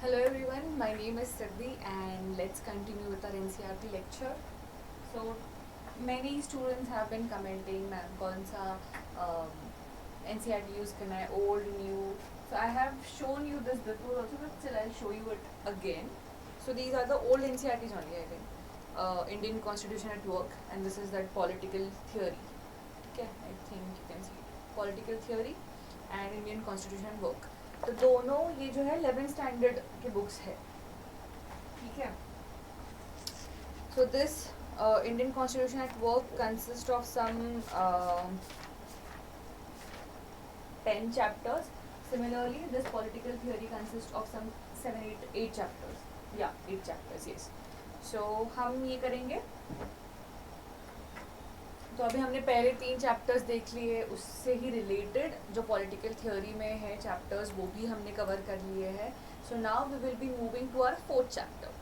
Hello everyone, my name is Siddhi and let's continue with our NCERT lecture. So many students have been commenting ma'am कौन सा NCERT use करना है old new. So I have shown you this before also but still I'll show you it again. So these are the old NCERTs only I think. Indian Constitution at Work and this is that political theory. Okay, I think you can see political theory and Indian Constitution at Work. तो दोनों ये जो है 11th standard के books है, ठीक है. So this Indian constitution at work consist of some 10 chapters. Similarly, this political theory consists of some 8 chapters. Yeah, 8 chapters, yes. So हम ये करेंगे. तो अभी हमने पहले 3 चैप्टर्स देख लिए, उससे ही रिलेटेड जो पॉलिटिकल थ्योरी में है चैप्टर्स वो भी हमने कवर कर लिए हैं. So now we will be moving to our 4th chapter.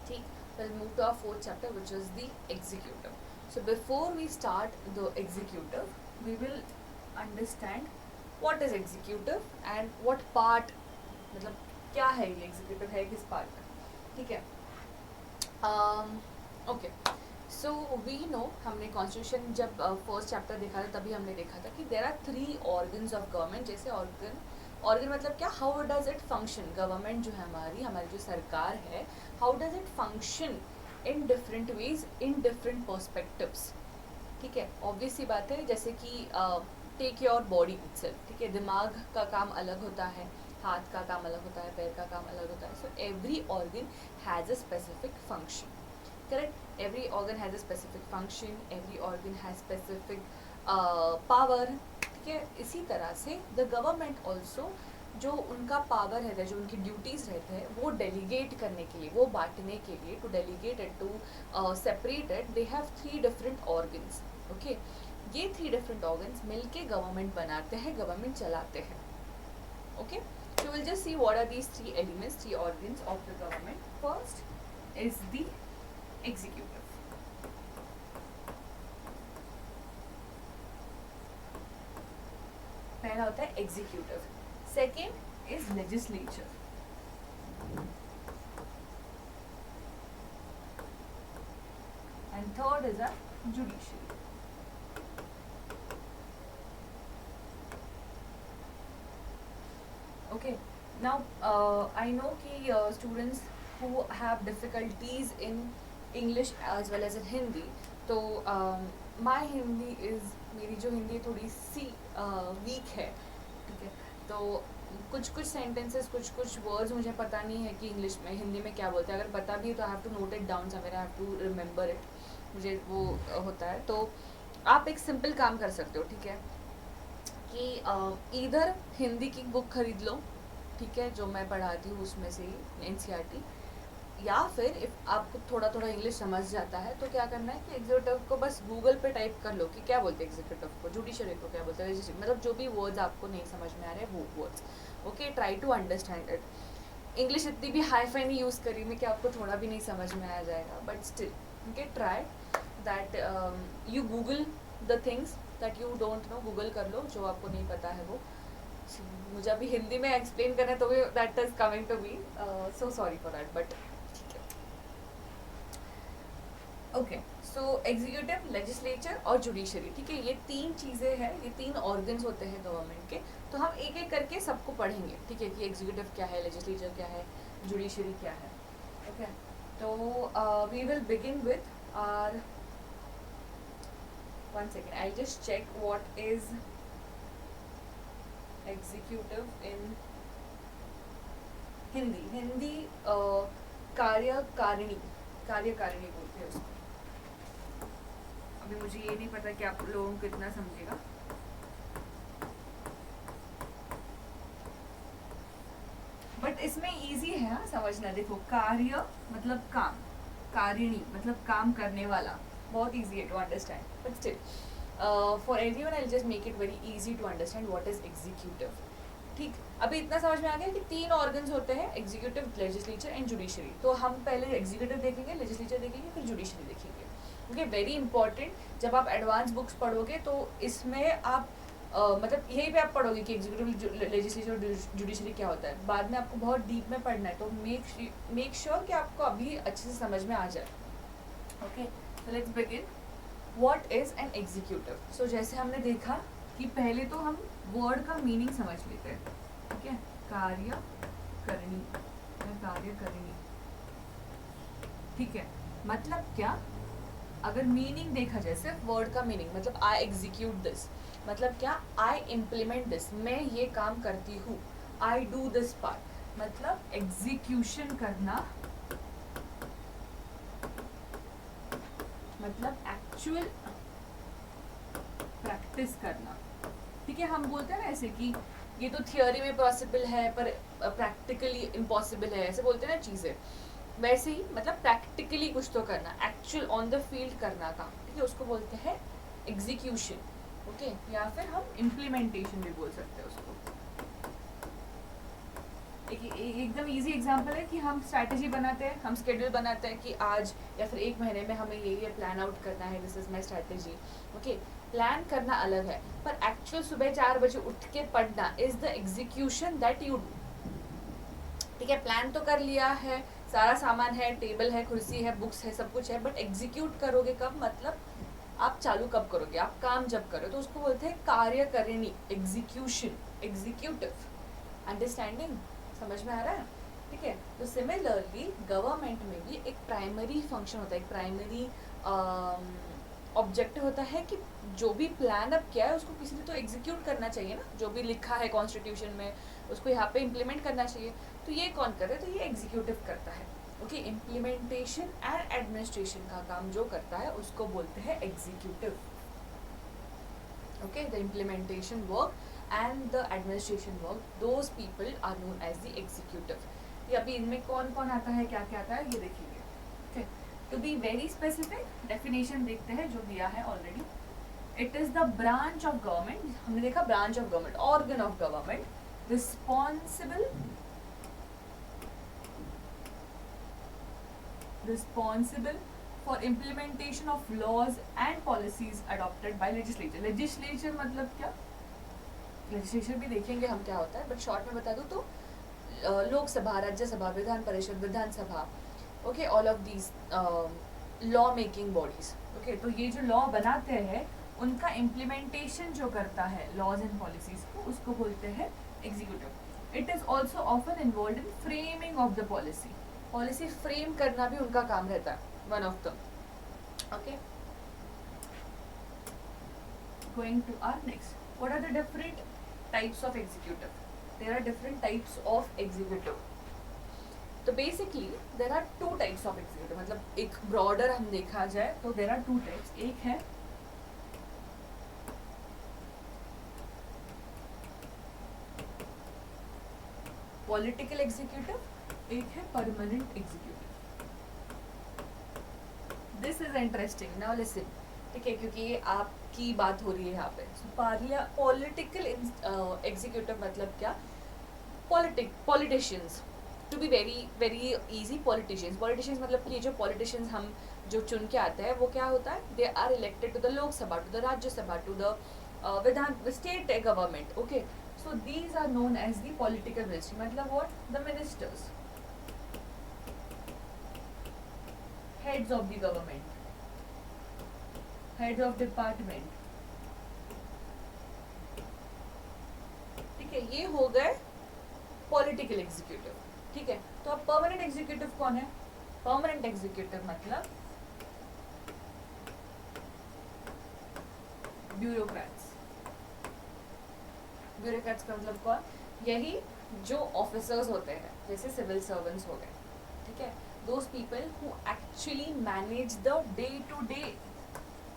ठीक, will move to our 4th chapter which is the executive. So before we start the executive we will understand what is executive and what part, मतलब क्या है ये executive है किस part का, ठीक है. ओके, सो वी नो, हमने कॉन्स्टिट्यूशन जब फर्स्ट चैप्टर देखा था तभी हमने देखा था कि there are 3 organs of government. जैसे ऑर्गन मतलब क्या, how does it function. Government जो है हमारी जो सरकार है, how does it function in different ways in different perspectives. ठीक है, ऑब्वियस सी बात है. जैसे कि टेक योर बॉडी इटसेल्फ, ठीक है, दिमाग का काम अलग होता है, हाथ का काम अलग होता है, पैर का काम अलग होता है. So every organ has a specific function. Correct? Every organ has a specific function, every organ has specific power. ठीक है, इसी तरह से the government also जो उनका पावर रहता है, जो उनकी ड्यूटीज़ रहते हैं, वो डेलीगेट करने के लिए, वो बांटने के लिए, to delegate it, to separate it, they have 3 different organs. Okay, ये 3 डिफरेंट ऑर्गन्स मिलके गवर्नमेंट बनाते हैं, गवर्नमेंट चलाते हैं. Okay, so will just see what are these 3 elements, 3 organs of the government. First is the executive. पहला होता है executive, second is legislature, and third is a judiciary. Okay, now I know कि students who have difficulties in English as well as in Hindi. तो my Hindi is, मेरी जो हिंदी थोड़ी सी week है, ठीक है. तो कुछ सेंटेंसेस, कुछ वर्ड्स मुझे पता नहीं है कि इंग्लिश में, हिंदी में क्या बोलते हैं. अगर पता भी है तो I have to note it down somewhere, I have to remember it. मुझे वो होता है. तो आप एक सिंपल काम कर सकते हो, ठीक है, कि इधर हिंदी की बुक खरीद लो, ठीक है, जो मैं पढ़ाती हूँ उसमें से ही NCERT, या फिर इफ आपको थोड़ा थोड़ा इंग्लिश समझ जाता है तो क्या करना है कि एग्जीक्यूटिव को बस गूगल पे टाइप कर लो कि क्या बोलते हैं एग्जीक्यूटिव को, जुडिशरी को क्या बोलते हैं, मतलब जो भी वर्ड्स आपको नहीं समझ में आ रहे हैं वो words. Okay, try to understand it. English इतनी भी हाई फाई नहीं यूज़ करी मैं कि आपको थोड़ा भी नहीं समझ में आ जाएगा, but still okay, try that you Google the things that you don't know. Google कर लो जो आपको नहीं पता है वो. मुझे अभी हिंदी में एक्सप्लेन करना है तो भी that is coming to me, so sorry for that, but okay. So executive, legislature और जुडिशरी, ठीक है, ये 3 चीज़ें हैं, ये 3 ऑर्गन्स होते हैं गवर्नमेंट के. तो हम एक एक करके सबको पढ़ेंगे, ठीक है, कि एग्जीक्यूटिव क्या है, लेजिस्लेचर क्या है, जुडिशरी क्या है. ओके, तो we will begin with our, 1 second, I just check what is executive in Hindi. Hindi कार्यकारिणी बोलते हैं उसको. अभी मुझे ये नहीं पता कि आप लोगों को कितना समझेगा, बट इसमें इजी है हाँ समझना. देखो, कार्य मतलब काम, कारिणी मतलब काम करने वाला, बहुत इजी है to understand, but still for everyone I will just make it very easy to understand what is executive. ठीक, अभी इतना समझ में आ गया कि 3 ऑर्गन्स होते हैं, एग्जीक्यूटिव, लेजिस्लेचर एंड जुडिशरी. तो हम पहले एग्जीक्यूटिव देखेंगे, लेजिस्लेचर देखेंगे, फिर जुडिशरी देखेंगे. Okay, very important. जब आप एडवांस बुक्स पढ़ोगे तो इसमें आप मतलब यहीं पे आप पढ़ोगे कि एग्जीक्यूटिव, लेजिस्लेचर, जुडिशरी क्या होता है। बाद में आपको बहुत डीप में पढ़ना है, तो मेक श्योर कि आपको अभी अच्छे से समझ में आ जाए। Okay, so let's begin. What is an executive? So जैसे हमने देखा कि पहले तो हम वर्ड का मीनिंग समझ लेते हैं। ठीक है, कार्यकरणी या कार्यकरणी। ठीक है, मतलब क्या? अगर मीनिंग देखा जाए, सिर्फ वर्ड का मीनिंग, मतलब आई एग्जीक्यूट दिस, मतलब क्या? आई इम्प्लीमेंट दिस, मैं ये काम करती हूँ। आई डू दिस पार्ट, मतलब एग्जीक्यूशन करना, मतलब एक्चुअल प्रैक्टिस करना। ठीक है, हम बोलते हैं ना ऐसे कि ये तो थियोरी में पॉसिबल है पर प्रैक्टिकली इम्पॉसिबल है, ऐसे बोलते हैं ना चीज़ें। वैसे ही मतलब प्रैक्टिकली कुछ तो करना, एक्चुअल ऑन द फील्ड करना काम। ठीक है, उसको बोलते हैं एग्जीक्यूशन। ओके, या फिर हम इम्प्लीमेंटेशन भी बोल सकते हैं उसको। एकदम इजी एग्जांपल है कि हम स्ट्रैटेजी बनाते हैं, हम शेड्यूल बनाते हैं कि आज या फिर एक महीने में हमें ये प्लान आउट करना है, this is my strategy. Okay, plan करना अलग है, पर एक्चुअल सुबह 4 बजे उठ के पढ़ना is the execution that you do. ठीक है, प्लान तो कर लिया है, सारा सामान है, टेबल है, कुर्सी है, बुक्स है, सब कुछ है, बट एग्जीक्यूट करोगे कब? मतलब आप चालू कब करोगे, आप काम जब करो, तो उसको बोलते हैं कार्यकरिणी, एग्जीक्यूशन, एग्जीक्यूटिव। अंडरस्टैंडिंग, समझ में आ रहा है? ठीक है, तो सिमिलरली गवर्नमेंट में भी एक प्राइमरी फंक्शन होता है, एक प्राइमरी ऑब्जेक्टिव होता है कि जो भी प्लान अब किया है उसको किसी ने तो एग्जीक्यूट करना चाहिए ना, जो भी लिखा है कॉन्स्टिट्यूशन में उसको यहाँ पे इम्प्लीमेंट करना चाहिए। तो ये कौन कर रहा है? तो ये एग्जीक्यूटिव करता है। ओके, इम्प्लीमेंटेशन एंड एडमिनिस्ट्रेशन का काम जो करता है उसको बोलते हैं executive. Okay, the implementation work and the administration work, those people are known as the executive. ये अभी इनमें कौन कौन आता है, क्या क्या आता है, ये देखेंगे। okay. To be very specific, definition देखते हैं जो दिया है already. It is the branch of government, हमने देखा branch of government, organ of government, responsible for implementation of laws and policies adopted by legislature. Legislature मतलब क्या? लेजिस्लेचर भी देखेंगे हम क्या होता है, बट शॉर्ट में बता दूं तो Lok Sabha, Rajya Sabha, Vidhan Parishad, Vidhan Sabha, okay, all of these law making bodies. Okay, तो ये जो लॉ बनाते हैं उनका इम्प्लीमेंटेशन जो करता है लॉज एंड पॉलिसीज को, उसको बोलते हैं executive. It is also often involve in framing of the policy, policy frame करना भी उनका काम रहता है, one of the. Okay, going to our next, what are the different types of executive? There are different types of executive. तो basically there are two types of executive, मतलब एक broader हम देखा जाए तो there are two types. एक है political executive, एक है permanent executive. This is interesting. Now listen. ठीक है, क्योंकि ये आपकी बात हो रही है यहाँ पे। पॉलिटिकल एग्जीक्यूटिव मतलब क्या? Politicians, to be very very easy, politicians मतलब कि ये जो पॉलिटिशियंस हम जो चुन के आते हैं वो क्या होता है? They are elected to the Lok Sabha, to the Rajya Sabha, to the Vidhan state government. Okay, so these are known as the political ministry, मतलब what? The ministers, heads of the government, head of department. ठीक है, ये हो गए पॉलिटिकल एग्जीक्यूटिव। ठीक है, तो अब परमानेंट एग्जीक्यूटिव कौन है? परमानेंट एग्जीक्यूटिव मतलब ब्यूरोक्रेट्स। ब्यूरोक्रेट्स का मतलब कौन? यही जो ऑफिसर्स होते हैं, जैसे सिविल सर्वेंट्स हो गए। ठीक है, those people who actually manage the day to day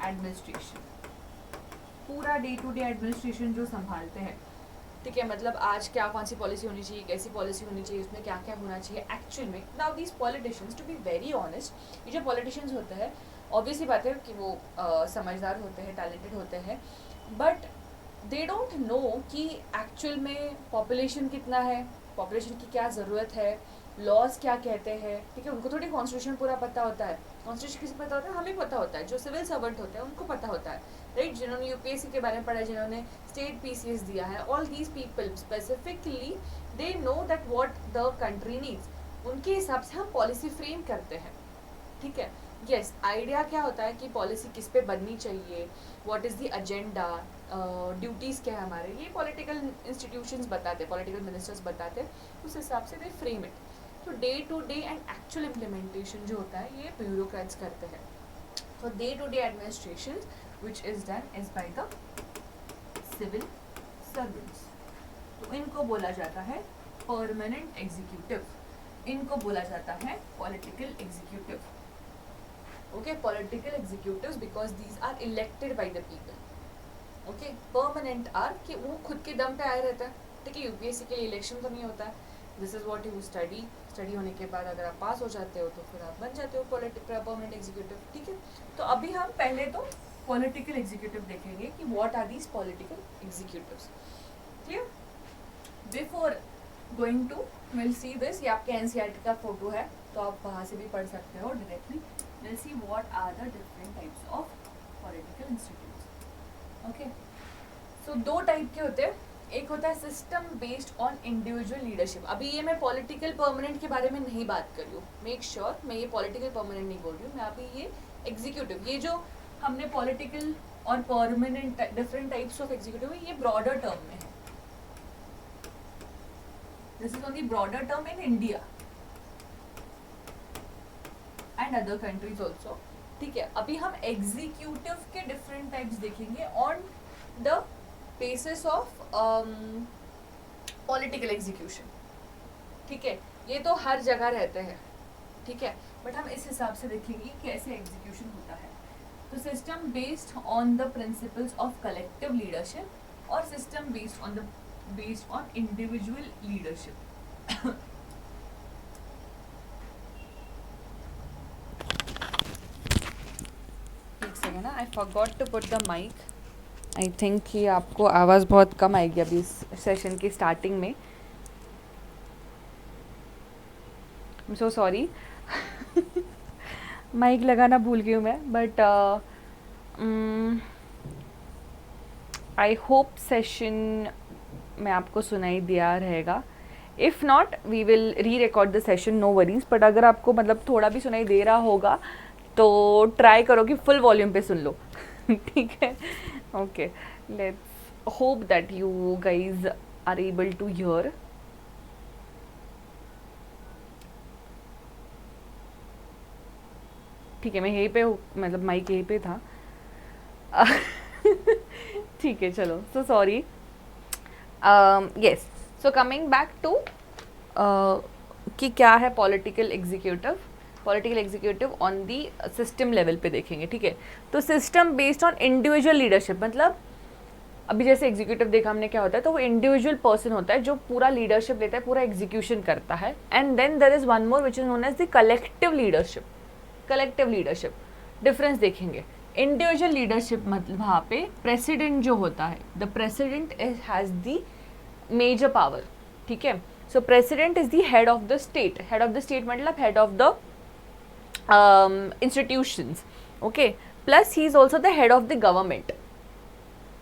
administration, पूरा डे टू डे एडमिनिस्ट्रेशन जो संभालते हैं। ठीक है, मतलब आज क्या, कौन सी पॉलिसी होनी चाहिए, कैसी पॉलिसी होनी चाहिए, उसमें क्या क्या होना चाहिए एक्चुअल में। Now these politicians, to be very honest, ये जो पॉलिटिशियंस होते हैं ऑब्वियसली बात है कि वो समझदार होते हैं, टैलेंटेड होते हैं, बट दे डोंट नो कि एक्चुअल में पॉपुलेशन कितना है, पॉपुलेशन की क्या ज़रूरत है, लॉज क्या कहते हैं। ठीक है, उनको थोड़ी कॉन्स्टिट्यूशन पूरा पता होता है, कॉन्स्टिट्यूशन किसे पता होता है? हमें पता होता है, जो सिविल सर्वेंट होते हैं उनको पता होता है, राइट? जिन्होंने यूपीएससी के बारे में पढ़ा है, जिन्होंने स्टेट पीसीएस दिया है, all these people specifically they know that what the country needs. उनके हिसाब से हम पॉलिसी फ्रेम करते हैं, ठीक है? यस, आइडिया क्या होता है कि पॉलिसी किस पे बननी चाहिए, what is the agenda, duties क्या है हमारे, ये पॉलिटिकल इंस्टीट्यूशंस बताते हैं, पॉलिटिकल मिनिस्टर्स बताते हैं, उस हिसाब से दे फ्रेम इट। तो day to day and actual implementation जो होता है ये ब्यूरोक्रेट्स करते हैं। तो day to day administration which is done is by the civil servants. तो इनको बोला जाता है परमानेंट एग्जीक्यूटिव, इनको बोला जाता है political executive. Okay, political executives because these are elected by the people. Okay, permanent are कि वो खुद के दम पे आए रहता है, ठीक है? यूपीएससी के लिए इलेक्शन तो नहीं होता है, this is what you study होने के बाद अगर आप पास हो जाते हो तो फिर आप बन जाते हो परमानेंट एग्जीक्यूटिव, ठीक है? तो अभी हम पहले तो पॉलिटिकल एग्जीक्यूटिव देखेंगे कि what are these political executives. Clear? Before going to will see this, ये आपके एनसीईआरटी का फोटो है तो आप वहाँ से भी पढ़ सकते हो directly. Will see what are the different types of political institutes. Okay, so दो टाइप के होते हैं, एक होता है system based on individual leadership. अभी ये मैं पॉलिटिकल परमानेंट के बारे में नहीं बात कर रही हूँ, मेक श्योर मैं ये पॉलिटिकल परमानेंट नहीं बोल रही हूँ, मैं अभी ये एग्जीक्यूटिव, ये जो हमने पॉलिटिकल और permanent different types of executive है, ये ब्रॉडर टर्म में है। This is only broader term in India and other countries also, ठीक है? अभी हम एग्जीक्यूटिव के डिफरेंट टाइप्स देखेंगे on the basis of political execution, ठीक है? ये तो हर जगह रहते हैं, ठीक है? बट हम इस हिसाब से देखेंगे कैसे एग्जीक्यूशन होता है। तो system based on the principles of collective leadership और system based on individual leadership. एक सेकेंड ना, I forgot to put the mic. I think कि आपको आवाज़ बहुत कम आएगी अभी इस सेशन की स्टार्टिंग में। I am so sorry, mic लगाना भूल गई हूँ मैं, बट आई होप सेशन में आपको सुनाई दिया रहेगा। If not we will re record the session, no worries. But अगर आपको मतलब थोड़ा भी सुनाई दे रहा होगा तो ट्राई करो कि फुल वॉल्यूम पे सुन लो, ठीक है? Okay, let's hope that you guys are able to hear. ठीक है, मैं यहीं पे हूँ, मतलब माइक यहीं पे था। ठीक है, चलो, so sorry. Yes, so coming back to कि क्या है political executive. Political executive on the system level पे देखेंगे, ठीक है? तो system based on individual leadership, मतलब अभी जैसे एग्जीक्यूटिव देखा हमने क्या होता है, तो वो इंडिविजुअल पर्सन होता है जो पूरा लीडरशिप लेता है, पूरा एग्जीक्यूशन करता है। And then there is one more which is known as the collective leadership. Collective leadership difference देखेंगे। इंडिविजुअल लीडरशिप मतलब वहाँ पे प्रेसिडेंट जो होता है, the president has the major power, ठीक है? So president is the head of the state. Head of the state मतलब head of the institutions, okay? Plus he is also the head of the government,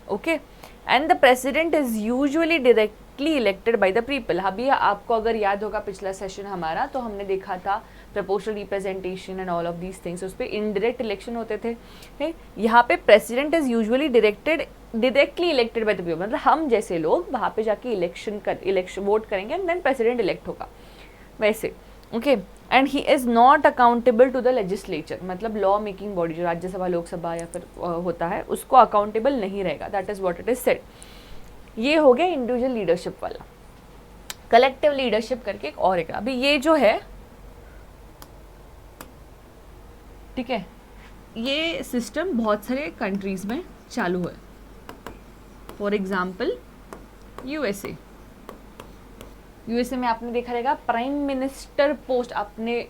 okay? And the president is usually directly elected by the people। अभी आपको अगर याद होगा पिछला session हमारा, तो हमने देखा था proportional representation and all of these things, उस पर indirect election होते थे। यहाँ पे president is usually directly elected by the people, मतलब हम जैसे लोग वहाँ पे जाके इलेक्शन वोट करेंगे एंड देन प्रेसिडेंट इलेक्ट होगा, वैसे, okay? And he is not accountable to the legislature, मतलब लॉ मेकिंग बॉडी जो राज्यसभा, लोकसभा या फिर होता है, उसको अकाउंटेबल नहीं रहेगा। That is what it is said. ये हो गया इंडिविजुअल लीडरशिप वाला। कलेक्टिव लीडरशिप करके एक और एक, अभी ये जो है, ठीक है, ये सिस्टम बहुत सारे कंट्रीज में चालू है। फॉर एग्जाम्पल यूएसए में आपने देखा रहेगा प्राइम मिनिस्टर पोस्ट आपने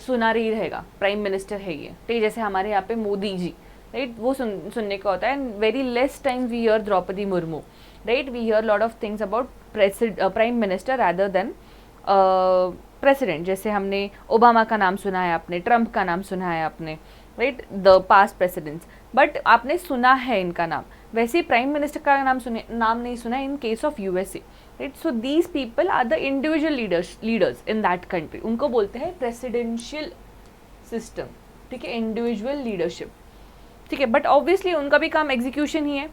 सुना रही रहेगा, प्राइम मिनिस्टर है ये, ठीक है? जैसे हमारे यहाँ पे मोदी जी, राइट? वो सुनने का होता है। And very less time we hear Draupadi Murmu, right? We hear lot of things about prime minister rather than president, जैसे हमने ओबामा का नाम सुना है, आपने ट्रंप का नाम सुना है आपने, right, the past presidents, but आपने सुना है इनका नाम, वैसे ही प्राइम मिनिस्टर का नाम नहीं सुना in case of USA, right. So these people are the individual leaders in that country, उनको बोलते हैं प्रेसिडेंशियल सिस्टम, ठीक है, इंडिविजुअल लीडरशिप, ठीक है। बट ऑब्वियसली उनका भी काम एग्जीक्यूशन ही है,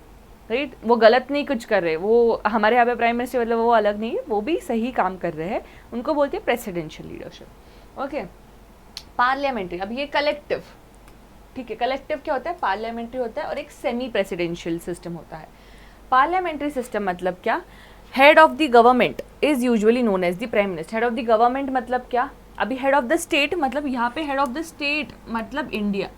राइट, वो गलत नहीं कुछ कर रहे, वो हमारे यहाँ पे प्राइम मिनिस्टर मतलब वो अलग नहीं है, वो भी सही काम कर रहे हैं, उनको बोलते हैं प्रेसिडेंशियल लीडरशिप, ओके। पार्लियामेंट्री, अब ये कलेक्टिव, ठीक है, कलेक्टिव क्या होता है, पार्लियामेंट्री होता है, और एक सेमी प्रेसिडेंशियल सिस्टम होता है। पार्लियामेंट्री सिस्टम मतलब क्या, head of the government is usually known as the prime minister. Head of the government मतलब क्या, अभी हेड ऑफ द स्टेट मतलब यहाँ पे हेड ऑफ द स्टेट मतलब इंडिया,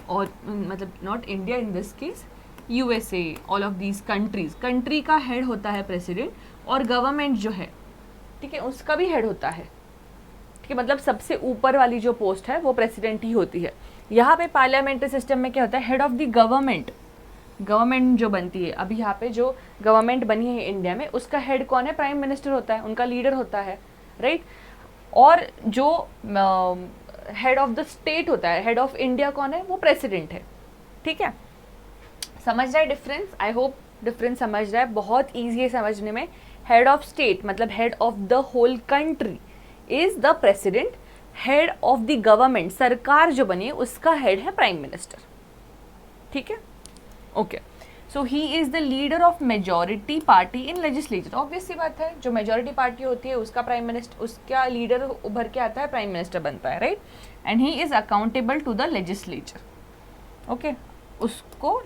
और मतलब not India in this case, USA, all of these countries, country का हेड होता है प्रेसिडेंट, और गवर्नमेंट जो है, ठीक है, उसका भी हेड होता है, ठीक है, मतलब सबसे ऊपर वाली जो पोस्ट है वो प्रेसिडेंट ही होती है। यहाँ पे पार्लियामेंट्री सिस्टम में क्या होता है, head of the government, government जो बनती है, अभी यहाँ पे जो गवर्नमेंट बनी है इंडिया में, उसका हेड कौन है, प्राइम मिनिस्टर होता है, उनका लीडर होता है, राइट। और जो हेड ऑफ द स्टेट होता है, हेड ऑफ इंडिया कौन है, वो प्रेसिडेंट है, ठीक है। समझ रहा है डिफरेंस, आई होप डिफरेंस समझ रहा है, बहुत ईजी है समझने में। हेड ऑफ स्टेट मतलब head of the whole country is the president, head of the government, सरकार जो बनी है उसका हेड है प्राइम मिनिस्टर, ठीक है, okay. So he is the leader of majority party in legislature, obvious सी बात है, जो मेजॉरिटी पार्टी होती है उसका प्राइम मिनिस्टर, उसका लीडर उभर के आता है, प्राइम मिनिस्टर बनता है, right. And he is accountable to the legislature, okay, उसको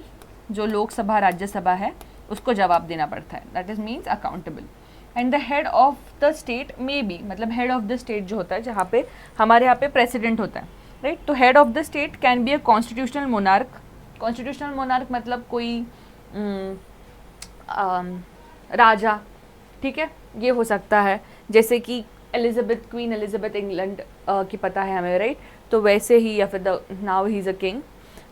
जो लोकसभा राज्यसभा है उसको जवाब देना पड़ता है, that is means accountable. And the head of the state may be, मतलब हेड ऑफ द स्टेट जो होता है, जहाँ पे हमारे यहाँ पे प्रेसिडेंट होता है, राइट, तो head of the state can be a constitutional monarch, constitutional monarch मतलब कोई राजा, ठीक है, ये हो सकता है, जैसे कि एलिजाबेथ, क्वीन एलिजाबेथ इंग्लैंड की पता है हमें, राइट, तो वैसे ही, या फिर the now he is a king,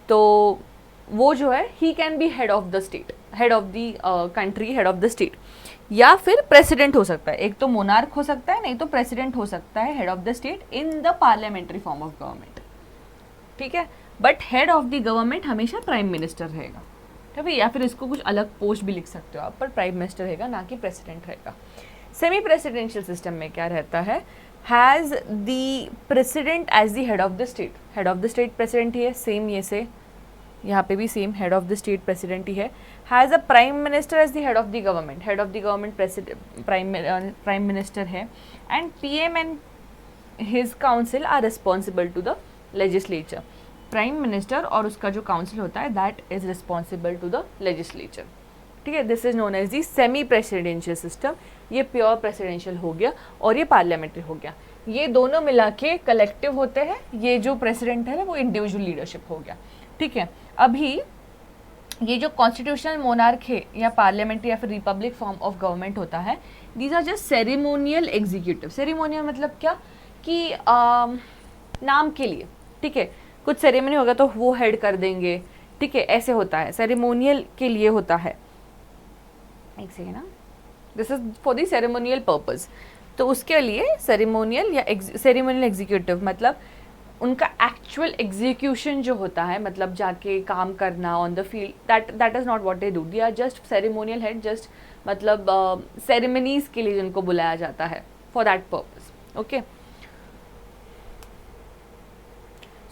तो वो जो है he can be head of the state, head of the country, head of the state, या फिर प्रेसिडेंट हो सकता है, एक तो मोनार्क हो सकता है, नहीं तो प्रेसिडेंट हो सकता है, head of the state in the parliamentary form of government, ठीक है। But head of the government हमेशा प्राइम मिनिस्टर रहेगा, ठीक है, या फिर इसको कुछ अलग पोस्ट भी लिख सकते हो आप, पर प्राइम मिनिस्टर रहेगा, ना कि प्रेसिडेंट रहेगा। सेमी प्रेसिडेंशियल सिस्टम में क्या रहता है, has the president as the head of the state, head of the state president ही है, सेम ये से यहाँ पे भी same head of the state president ही है। Has a prime minister as the head of the government, head of the government prime minister है, and PM and his council are responsible to the legislature, prime minister और उसका जो council होता है that is responsible to the legislature, ठीक है। This is known as the semi presidential system, ये pure presidential हो गया और ये पार्लियामेंट्री हो गया, ये दोनों मिला के कलेक्टिव होते हैं, ये जो प्रेसिडेंट है वो इंडिविजुअल लीडरशिप हो गया, ठीक है। अभी ये जो कॉन्स्टिट्यूशनल मोनार्क है या पार्लियामेंट्री या फिर रिपब्लिक फॉर्म ऑफ गवर्नमेंट होता है, these are just ceremonial executive, ceremonial मतलब क्या कि नाम के लिए, ठीक है, कुछ सेरेमनी होगा तो वो हेड कर देंगे, ठीक है, ऐसे होता है, सेरेमोनियल के लिए होता है, एक सेकेंड ना, this is for the ceremonial purpose, तो उसके लिए सेरेमोनियल या सेरेमोनियल एग्जीक्यूटिव मतलब उनका एक्चुअल एग्जीक्यूशन जो होता है, मतलब जाके काम करना on the field, that is not what they do, they are just ceremonial head, just मतलब सेरेमनीज के लिए जिनको बुलाया जाता है for that purpose, okay.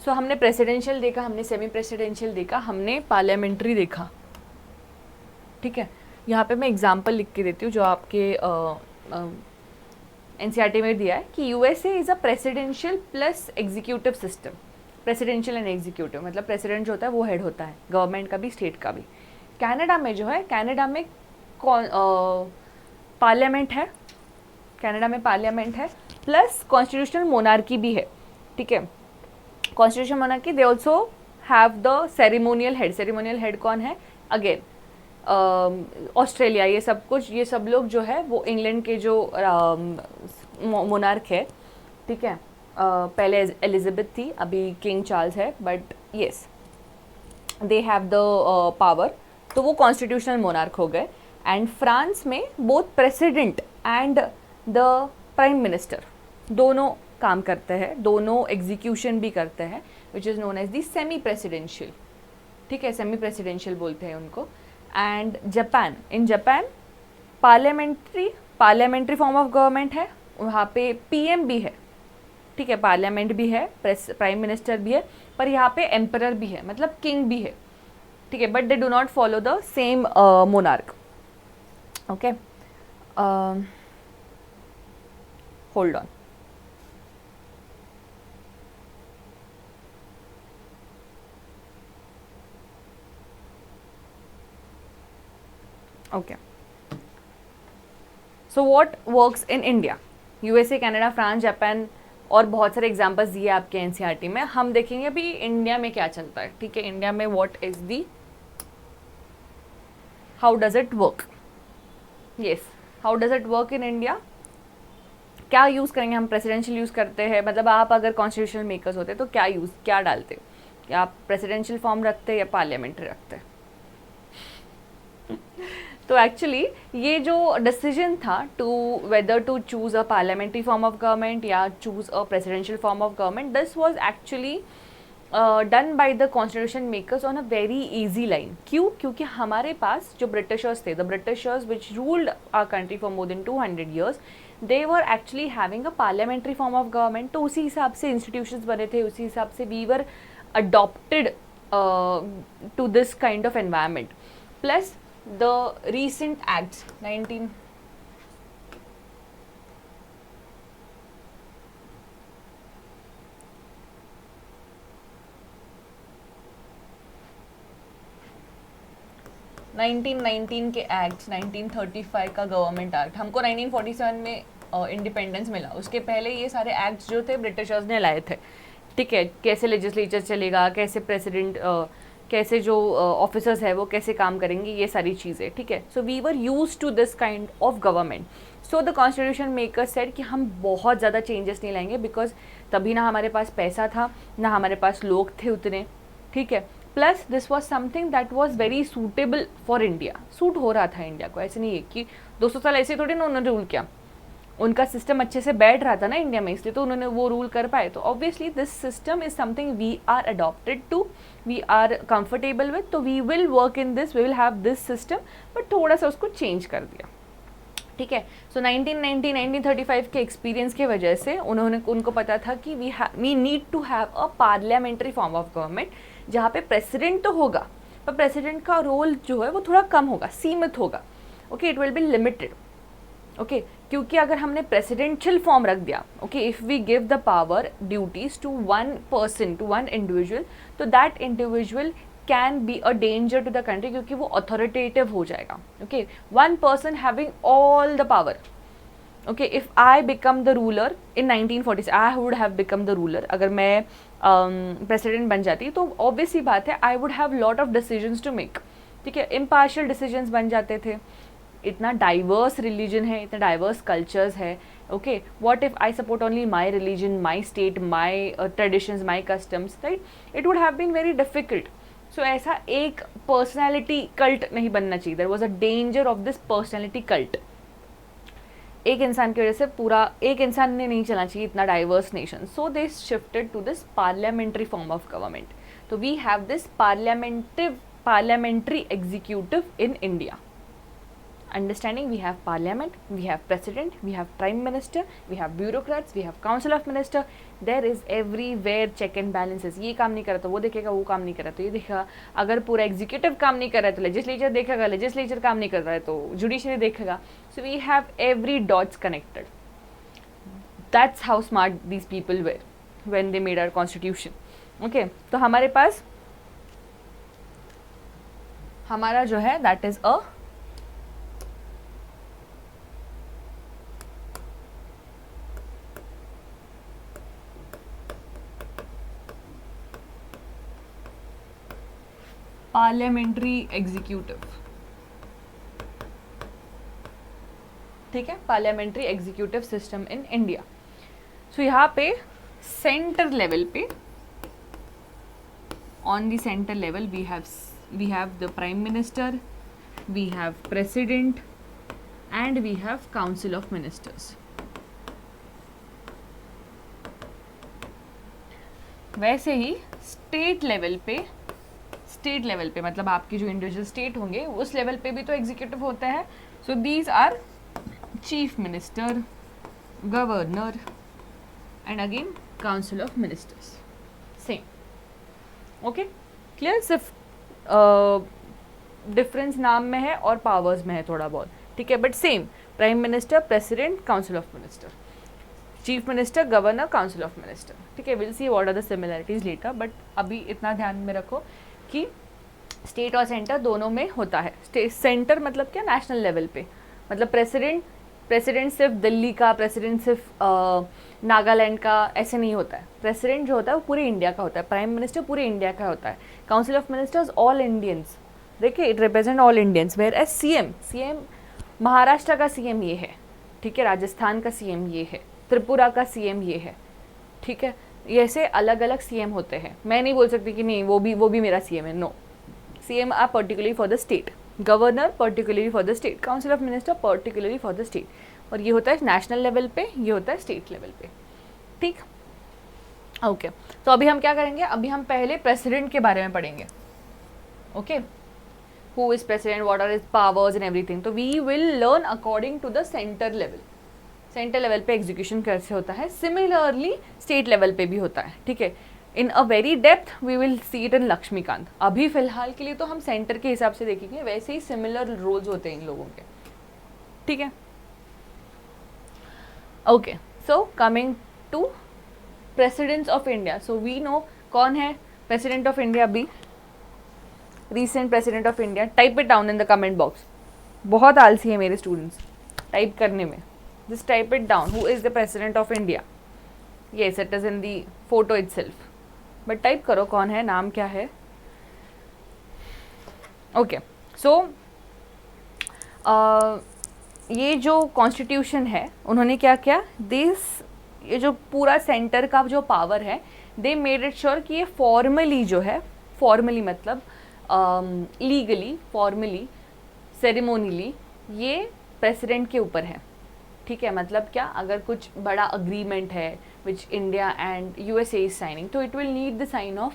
So हमने प्रेसिडेंशियल देखा, हमने सेमी प्रेसिडेंशियल देखा, हमने पार्लियामेंट्री देखा, ठीक है। यहाँ पे मैं एग्जांपल लिख के देती हूँ जो आपके एनसीईआरटी में दिया है कि USA is a presidential plus executive system, presidential and executive मतलब प्रेसिडेंट जो होता है वो हेड होता है गवर्नमेंट का भी, स्टेट का भी। कनाडा में जो है, कनाडा में पार्लियामेंट है, कनाडा में पार्लियामेंट है प्लस कॉन्स्टिट्यूशनल मोनार्की भी है, ठीक है। Constitutional monarchy, they also have the ceremonial head, ceremonial head कौन है, अगेन ऑस्ट्रेलिया, ये सब कुछ, ये सब लोग जो है वो इंग्लैंड के जो मोनार्क है, ठीक है, पहले एलिजाबेथ थी, अभी किंग चार्ल्स है, but yes they have the power, तो वो कॉन्स्टिट्यूशनल मोनार्क हो गए। एंड फ्रांस में both president and the prime minister, दोनों काम करते हैं, दोनों एग्जीक्यूशन भी करते हैं, which is known as the semi presidential, ठीक है, सेमी प्रेसिडेंशियल बोलते हैं उनको. And Japan, in Japan parliamentary form of government है, वहाँ पे पीएम भी है, ठीक है, पार्लियामेंट भी है, प्राइम मिनिस्टर भी है, पर यहाँ पे एम्परर भी है, मतलब किंग भी है, ठीक है, but they do not follow the same monarch. Okay, hold on. Okay, so what works in India. USA, Canada, France, Japan और बहुत सारे एग्जांपल्स दिए आपके एनसीईआरटी में. हम देखेंगे अभी इंडिया में क्या चलता है, ठीक है, इंडिया में what is the, how does it work. Yes, how does it work in India. क्या यूज़ करेंगे हम, प्रेसिडेंशियल यूज़ करते हैं, मतलब आप अगर कॉन्स्टिट्यूशनल मेकर्स होते तो क्या डालते, क्या आप प्रेसिडेंशियल फॉर्म रखते या पार्लियामेंट्री रखते. तो एक्चुअली ये जो डिसीजन था to whether to choose a parliamentary form of government या choose a presidential form of government, this was actually done by the constitution makers on a very easy line. क्यों? क्योंकि हमारे पास जो ब्रिटिशर्स थे, the Britishers which ruled our country for more than 200 years, they were actually having a parliamentary form of government. तो उसी हिसाब से इंस्टीट्यूशंस बने थे, उसी हिसाब से we were adopted to this kind of environment. Plus the recent acts 19 1919 के एक्ट, 1935 का गवर्नमेंट एक्ट, हमको 1947 में इंडिपेंडेंस मिला. उसके पहले ये सारे एक्ट्स जो थे ब्रिटिशर्स ने लाए थे, ठीक है, कैसे लेजिस्लेचर चलेगा, कैसे प्रेसिडेंट, कैसे जो ऑफिसर्स है वो कैसे काम करेंगे, ये सारी चीज़ें, ठीक है. So we were use to this kind of government. So the constitution makers said कि हम बहुत ज़्यादा चेंजेस नहीं लाएंगे, बिकॉज तभी ना हमारे पास पैसा था, ना हमारे पास लोग थे उतने, ठीक है. Plus this was something that was very suitable for India, suit हो रहा था इंडिया को. ऐसे नहीं है कि 200 साल ऐसे थोड़ी ना उन्होंने रूल किया, उनका सिस्टम अच्छे से बैठ रहा था ना इंडिया में, इसलिए तो उन्होंने वो रूल कर पाए. तो obviously this system is something we are adopted to, we are comfortable with, तो we will work in this, we will have this system, but थोड़ा सा उसको चेंज कर दिया, ठीक है. सो 1935 के एक्सपीरियंस की वजह से उनको पता था कि we need to have a parliamentary form of government, जहाँ पे प्रेसिडेंट तो होगा, पर प्रेसिडेंट का रोल जो है वो थोड़ा कम होगा, सीमित होगा. Okay, it will be limited. Okay, क्योंकि अगर हमने प्रेसिडेंशियल फॉर्म रख दिया, okay, if we give the power duties to one person, to one individual, तो that individual can be a danger to the country, क्योंकि वो अथॉरिटेटिव हो जाएगा. Okay, one person having all the power. Okay, if I become the ruler in 1940, I would have become the ruler. अगर मैं president बन जाती तो obvious ही बात है, I would have lot of decisions to make, ठीक है, इम्पार्शियल डिसीजंस बन जाते थे. इतना डाइवर्स रिलीजन है, इतना डाइवर्स कल्चर्स है. Okay, what if I support only my religion, my state, my traditions, my customs, right, it would have been very difficult. So ऐसा एक पर्सनैलिटी कल्ट नहीं बनना चाहिए. There was a danger of this personality cult. एक इंसान की वजह से पूरा, एक इंसान ने नहीं चलना चाहिए इतना diverse nation. So they shifted to this parliamentary form of government. तो we have this parliamentary executive in India. Understanding, we have parliament, we have president, we have prime minister, we have bureaucrats, we have council of minister. There is everywhere check and balances. ये काम नहीं कर रहा तो वो देखेगा, वो काम नहीं कर रहा तो ये देखेगा. अगर पूरा एग्जीक्यूटिव काम नहीं कर रहा है तो लेजिस्लेचर देखेगा, लेजिस्लेचर काम नहीं कर रहा है तो जुडिशरी देखेगा. So we have every dots connected. That's how smart these people were when they made our constitution. Okay, तो हमारे पास हमारा जो है that is a parliamentary executive, ठीक है, parliamentary executive system in India. So यहाँ पे सेंटर लेवल पे, on the centre level we have the prime minister, we have president and we have council of ministers. वैसे ही state level पे मतलब आपकी जो इंडिविजुअल स्टेट होंगे उस लेवल पे भी तो एग्जीक्यूटिव होता है. So these are chief minister, governor and again council of ministers. Same. Okay, clear. सिर्फ डिफरेंस नाम में है और पावर्स में है थोड़ा बहुत, ठीक है, but same. Prime minister, president, council of minister, chief minister, governor, council of minister. ठीक है, will see what are the similarities later, but अभी इतना ध्यान में रखो कि स्टेट और सेंटर दोनों में होता है. सेंटर मतलब क्या, नेशनल लेवल पे. मतलब प्रेसिडेंट सिर्फ दिल्ली का, प्रेसिडेंट सिर्फ नागालैंड का ऐसे नहीं होता है. प्रेसिडेंट जो होता है वो पूरे इंडिया का होता है. प्राइम मिनिस्टर पूरे इंडिया का होता है. Council of ministers all Indians. देखिए, it represent all Indians. Whereas CM Maharashtra का सीएम ये है, ठीक है, राजस्थान का सीएम ये है, त्रिपुरा का सीएम ये है, ठीक है. ऐसे अलग अलग सीएम होते हैं. मैं नहीं बोल सकती कि नहीं वो भी मेरा सीएम है. No, CM are particularly for the state, governor particularly for the state, council of minister particularly for the state. और ये होता है नेशनल लेवल पे, ये होता है स्टेट लेवल पे. ठीक, ओके. तो अभी हम क्या करेंगे, अभी हम पहले प्रेसिडेंट के बारे में पढ़ेंगे. Okay, who is president, what are his powers and everything. तो we will learn according to the centre level. Centre level पे एग्जीक्यूशन कैसे होता है, सिमिलरली स्टेट लेवल पे भी होता है. ठीक है, in a very depth we will see it in Laxmikanth. अभी फिलहाल के लिए तो हम सेंटर के हिसाब से देखेंगे, वैसे ही सिमिलर रोल्स होते हैं इन लोगों के. ठीक है, okay. So coming to presidents of India. So we know कौन है प्रेसिडेंट ऑफ इंडिया. अभी recent president of India, type it down in the comment box. बहुत आलसी है मेरे स्टूडेंट्स टाइप करने में. Just type it down. Who is the president of India? Yes, it is in the photo itself. But type करो कौन है, नाम क्या है. Okay. So ये जो कॉन्स्टिट्यूशन है उन्होंने क्या किया, ये जो पूरा सेंटर का जो पावर है, दे मेड इट श्योर कि ये फॉर्मली जो है, फॉर्मली मतलब लीगली, फॉर्मली, सेरेमोनीली ये प्रेसिडेंट के ऊपर है. ठीक है, मतलब क्या, अगर कुछ बड़ा अग्रीमेंट है which India and USA is signing, तो it will need the sign of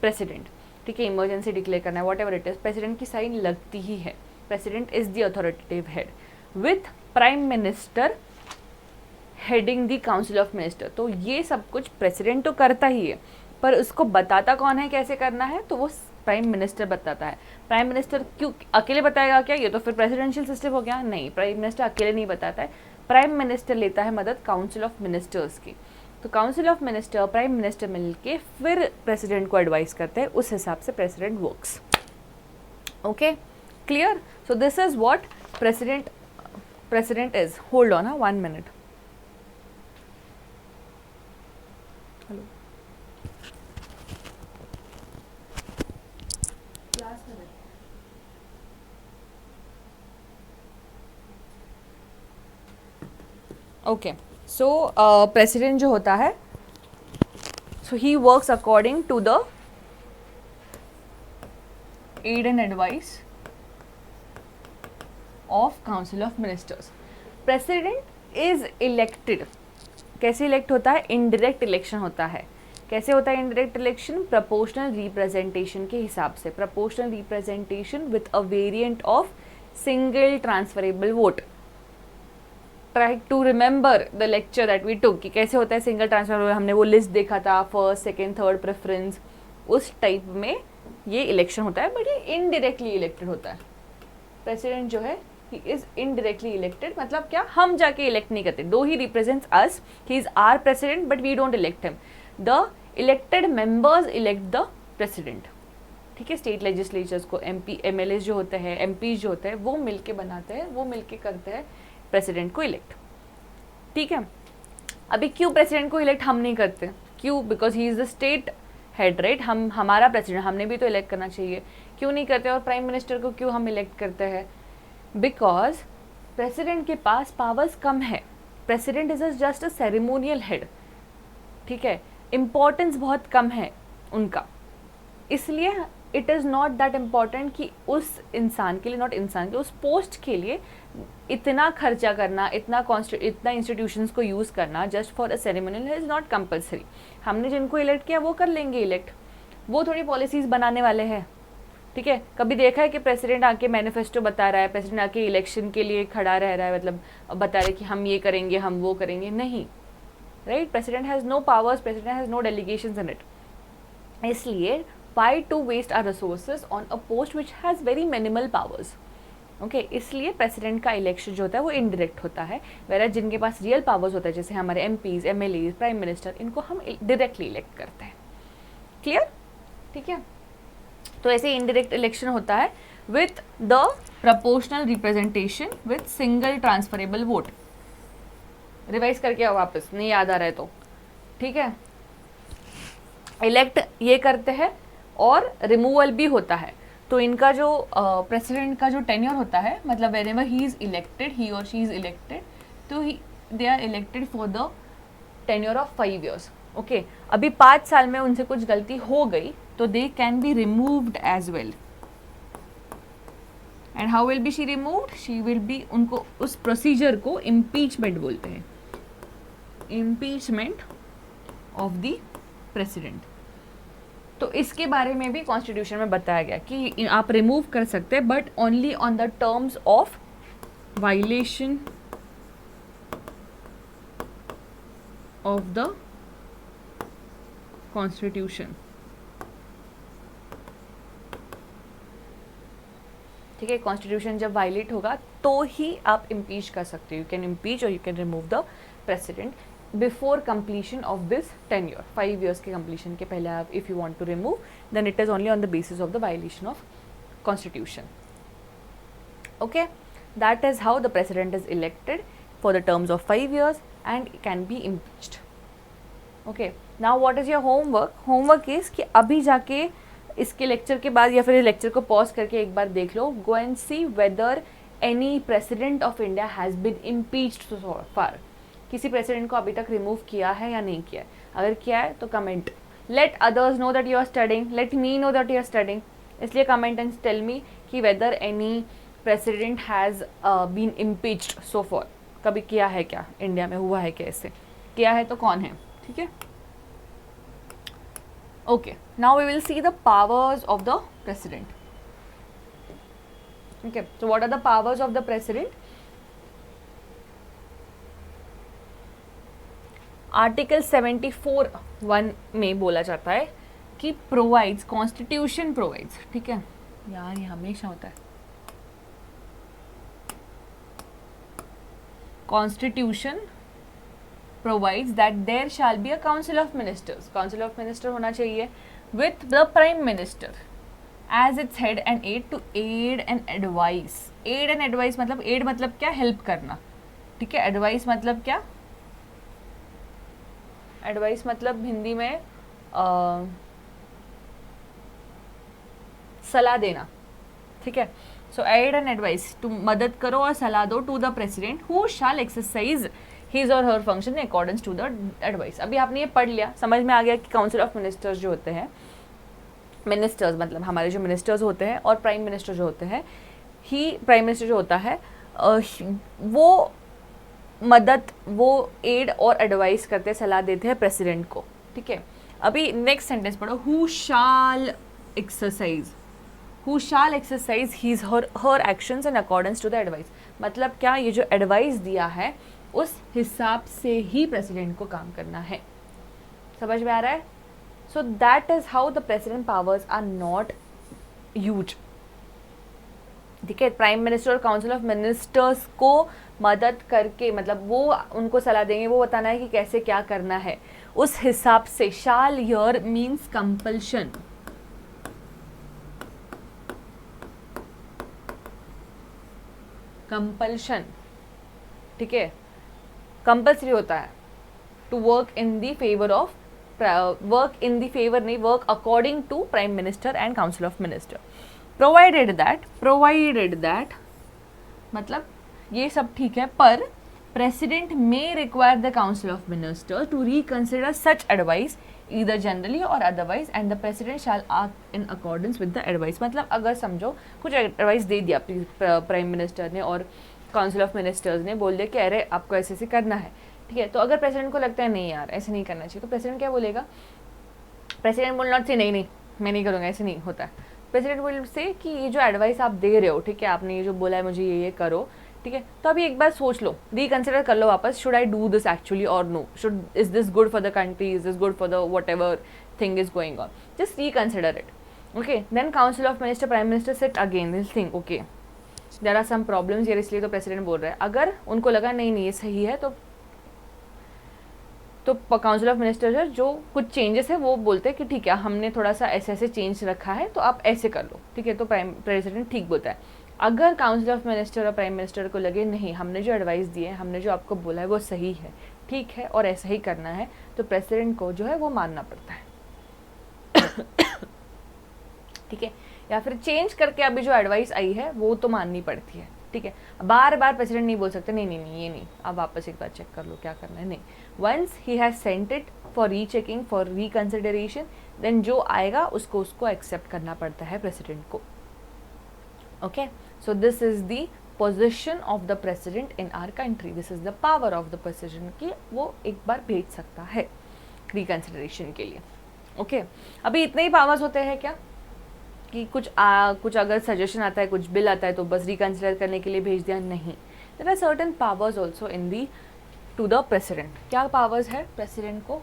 president. ठीक है, इमरजेंसी डिक्लेयर करना है, whatever it is, president की साइन लगती ही है. President is the authoritative head with prime minister heading the council of minister. तो ये सब कुछ प्रेसिडेंट तो करता ही है, पर उसको बताता कौन है कैसे करना है, तो वो प्राइम मिनिस्टर बताता है. प्राइम मिनिस्टर क्यों अकेले बताएगा क्या, ये तो फिर प्रेसिडेंशियल सिस्टम हो गया. नहीं, प्राइम मिनिस्टर अकेले नहीं बताता है. प्राइम मिनिस्टर लेता है मदद काउंसिल ऑफ मिनिस्टर्स की. तो council of minister, prime minister मिलके फिर प्रेसिडेंट को एडवाइस करते हैं. उस हिसाब से president works. Okay, clear. So this is what president is. Hold on, 1 minute. Hello, okay. So president जो होता है, so he works according to the aid and advice of council of ministers. President is elected. कैसे elect होता है, indirect election होता है. कैसे होता है इनडायरेक्ट इलेक्शन, प्रोपोर्शनल रिप्रेजेंटेशन के हिसाब से. Proportional representation with a variant of single transferable vote. Try to remember the lecture that we took कि कैसे होता है सिंगल ट्रांसफर. हमने वो लिस्ट देखा था, फर्स्ट, सेकंड, थर्ड प्रेफरेंस. उस टाइप में ये इलेक्शन होता है, बट ये इनडायरेक्टली इलेक्टेड होता है. प्रेसिडेंट जो है, ही इज इनडायरेक्टली इलेक्टेड. मतलब क्या, हम जाके इलेक्ट नहीं करते. Though he represents us, he is our president, but we don't elect him. The elected members elect the president. ठीक है, स्टेट लेजिस्लेचर्स को MP MLA जो होते हैं, MP जो होते हैं, वो मिलके बनाते हैं, वो मिलके करते हैं प्रेसिडेंट को इलेक्ट. ठीक है, अभी क्यों प्रेसिडेंट को इलेक्ट हम नहीं करते, क्यों, because he is the state head, right. हमारा प्रेसिडेंट, हमने भी तो इलेक्ट करना चाहिए. क्यों नहीं करते. और प्राइम मिनिस्टर को क्यों हम इलेक्ट करते हैं, बिकॉज प्रेसिडेंट के पास पावर्स कम है. President is just a ceremonial head. ठीक है, इम्पोर्टेंस बहुत कम है उनका, इसलिए it is not that important कि उस इंसान के लिए, नॉट इंसान के, उस पोस्ट के लिए इतना खर्चा करना, इतना इंस्टीट्यूशंस को यूज़ करना just for a ceremonial is not compulsory. हमने जिनको इलेक्ट किया वो कर लेंगे इलेक्ट, वो थोड़ी पॉलिसीज़ बनाने वाले हैं. ठीक है, कभी देखा है कि प्रेसिडेंट आके मैनिफेस्टो बता रहा है, प्रेसिडेंट आके इलेक्शन के लिए खड़ा रह रहा है, मतलब बता रहे कि हम ये करेंगे, हम वो करेंगे? नहीं, right. President has no powers, president has no delegations in it. इसलिए why to waste our resources on a post which has very minimal powers? Okay, इसलिए प्रेसिडेंट का इलेक्शन जो होता है वो इनडायरेक्ट होता है, वेराज जिनके पास रियल पावर्स होता है जैसे हमारे एमपीज, एमएलए, प्राइम मिनिस्टर, इनको हम डायरेक्टली इलेक्ट करते हैं. क्लियर? ठीक है, तो ऐसे इनडायरेक्ट इलेक्शन होता है with the proportional representation with single transferable vote. Revise करके आओ वापस, नहीं याद आ रहा है तो. ठीक है, इलेक्ट ये करते हैं और रिमूवल भी होता है. तो इनका जो प्रेसिडेंट का जो टेन्योर होता है, मतलब whenever he is elected, he और शी इज़ इलेक्टेड, तो they are elected for the tenure of 5 years. Okay, अभी 5 साल में उनसे कुछ गलती हो गई तो they can be removed as well. And how will be she removed? She will be, उनको उस प्रोसीजर को इम्पीचमेंट बोलते हैं, इम्पीचमेंट ऑफ द प्रेसिडेंट. तो इसके बारे में भी कॉन्स्टिट्यूशन में बताया गया कि आप रिमूव कर सकते हैं, but only on the terms of violation of the constitution. ठीक है, कॉन्स्टिट्यूशन जब वायलेट होगा तो ही आप इम्पीच कर सकते हो. यू कैन इम्पीच और you can remove the president before completion of this tenure. 5 years के completion के पहले आप if you want to remove, then it is only on the basis of the violation of constitution. Okay, that is how the president is elected for the terms of 5 years and can be impeached. Okay, now what is your homework? Homework is कि अभी जाके इसके lecture के बाद या फिर lecture को pause करके एक बार देख लो, go and see whether any president of India has been impeached so far. किसी प्रेसिडेंट को अभी तक रिमूव किया है या नहीं किया है? अगर किया है तो comment. Let others know that you are studying, let me know that you are studying. इसलिए कमेंट एंड टेल मी कि whether any president has been impeached so far. कभी किया है क्या, इंडिया में हुआ है क्या, ऐसे किया है तो कौन है? ठीक है, okay. Now we will see the powers of the president. Okay, so what are the powers of the president? Article 74(1) में बोला जाता है कि प्रोवाइड्स, कॉन्स्टिट्यूशन प्रोवाइड्स. ठीक है यार, ये हमेशा होता है. Constitution provides that there shall be a council of ministers. Council of minister होना चाहिए with the prime minister as its head and aid to aid and advice. Aid and advice मतलब, एड मतलब क्या? हेल्प करना. ठीक है, advice मतलब क्या? एडवाइस मतलब हिंदी में सलाह देना. ठीक है, so aid and advice, to मदद करो और सलाह दो to the president who shall exercise his और her function in accordance to the advice. अभी आपने ये पढ़ लिया, समझ में आ गया कि काउंसिल ऑफ मिनिस्टर्स जो होते हैं, मिनिस्टर्स मतलब हमारे जो मिनिस्टर्स होते हैं, और प्राइम मिनिस्टर जो होते हैं, प्राइम मिनिस्टर जो होता है वो मदद, वो एड और एडवाइस करते, सलाह देते हैं प्रेसिडेंट को. ठीक है, अभी नेक्स्ट सेंटेंस पढ़ो. Who shall exercise, who shall exercise his her actions in accordance to the advice. मतलब क्या? ये जो एडवाइस दिया है उस हिसाब से ही प्रेसिडेंट को काम करना है. समझ में आ रहा है? So that is how the president powers are not huge. ठीक है, प्राइम मिनिस्टर और काउंसिल ऑफ मिनिस्टर्स को मदद करके, मतलब वो उनको सलाह देंगे, वो बताना है कि कैसे क्या करना है, उस हिसाब से. Shall here means compulsion. Compulsion, ठीक है, कंपल्सरी होता है to work in the favour of, work in the favour नहीं, work according to prime minister and council of minister. Provided that मतलब ये सब ठीक है, पर president may require the council of ministers to reconsider such advice either generally or otherwise and the president shall act in accordance with the advice. मतलब अगर समझो कुछ एडवाइस दे दिया प्राइम मिनिस्टर ने और काउंसिल ऑफ मिनिस्टर्स ने बोल दिया कि अरे आपको ऐसे ऐसे करना है, ठीक है, तो अगर प्रेसिडेंट को लगता है नहीं यार ऐसे नहीं करना चाहिए, तो प्रेसिडेंट क्या बोलेगा? प्रेसिडेंट विल नॉट से नहीं नहीं मैं नहीं करूँगा, ऐसे नहीं होता है। प्रेसिडेंट विल से कि ये जो एडवाइस आप दे रहे हो, ठीक है, आपने ये जो बोला है मुझे ये करो, ठीक है, तो अभी एक बार सोच लो, रिकन्सिडर कर लो वापस, should I do this actually और no, should is this good for the country, is this good for the whatever thing is going on, just reconsider it, okay. Then council of minister prime minister sit again this thing, okay there are some problems here, इसलिए तो president बोल रहा है। अगर उनको लगा नहीं नहीं ये सही है, तो काउंसिल ऑफ मिनिस्टर जो कुछ चेंजेस है वो बोलते हैं कि ठीक है हमने थोड़ा सा ऐसे ऐसे चेंज रखा है तो आप ऐसे कर लो, ठीक है, तो प्रेसिडेंट ठीक बोलता है। अगर काउंसिल ऑफ मिनिस्टर और प्राइम मिनिस्टर को लगे नहीं हमने जो एडवाइस दी है, हमने जो आपको बोला है वो सही है, ठीक है, और ऐसा ही करना है, तो प्रेसिडेंट को जो है वो मानना पड़ता है ठीक है, या फिर चेंज करके अभी जो एडवाइस आई है वो तो माननी पड़ती है, ठीक है। बार बार प्रेसिडेंट नहीं बोल सकते नहीं नहीं नहीं ये नहीं, अब वापस एक बार चेक कर लो क्या करना है, नहीं, once he has sent it for rechecking for reconsideration, then जो आएगा उसको एक्सेप्ट करना पड़ता है प्रेसिडेंट को, okay. So this is the position of the president in our country, this is the power of the president कि वो एक बार भेज सकता है रिकन्सिडरेशन के लिए, ओके। अभी इतने ही पावर्स होते हैं क्या कि कुछ अगर सजेशन आता है, कुछ बिल आता है तो बस रिकन्सिडर करने के लिए भेज दिया? नहीं, there are certain powers also in the to the president. क्या पावर्स है प्रेसिडेंट को?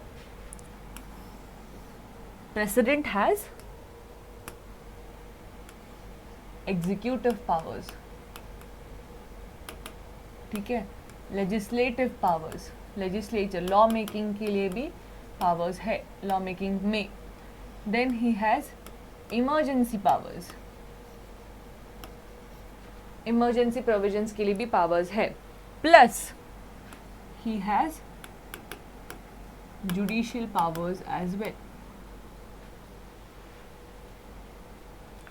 प्रेसिडेंट हैज एग्जीक्यूटिव पावर्स, ठीक है, legislative powers, legislature law making के लिए भी पावर्स है, लॉ मेकिंग में। Then he has emergency powers, emergency provisions के लिए भी पावर्स है, plus he has judicial powers as well,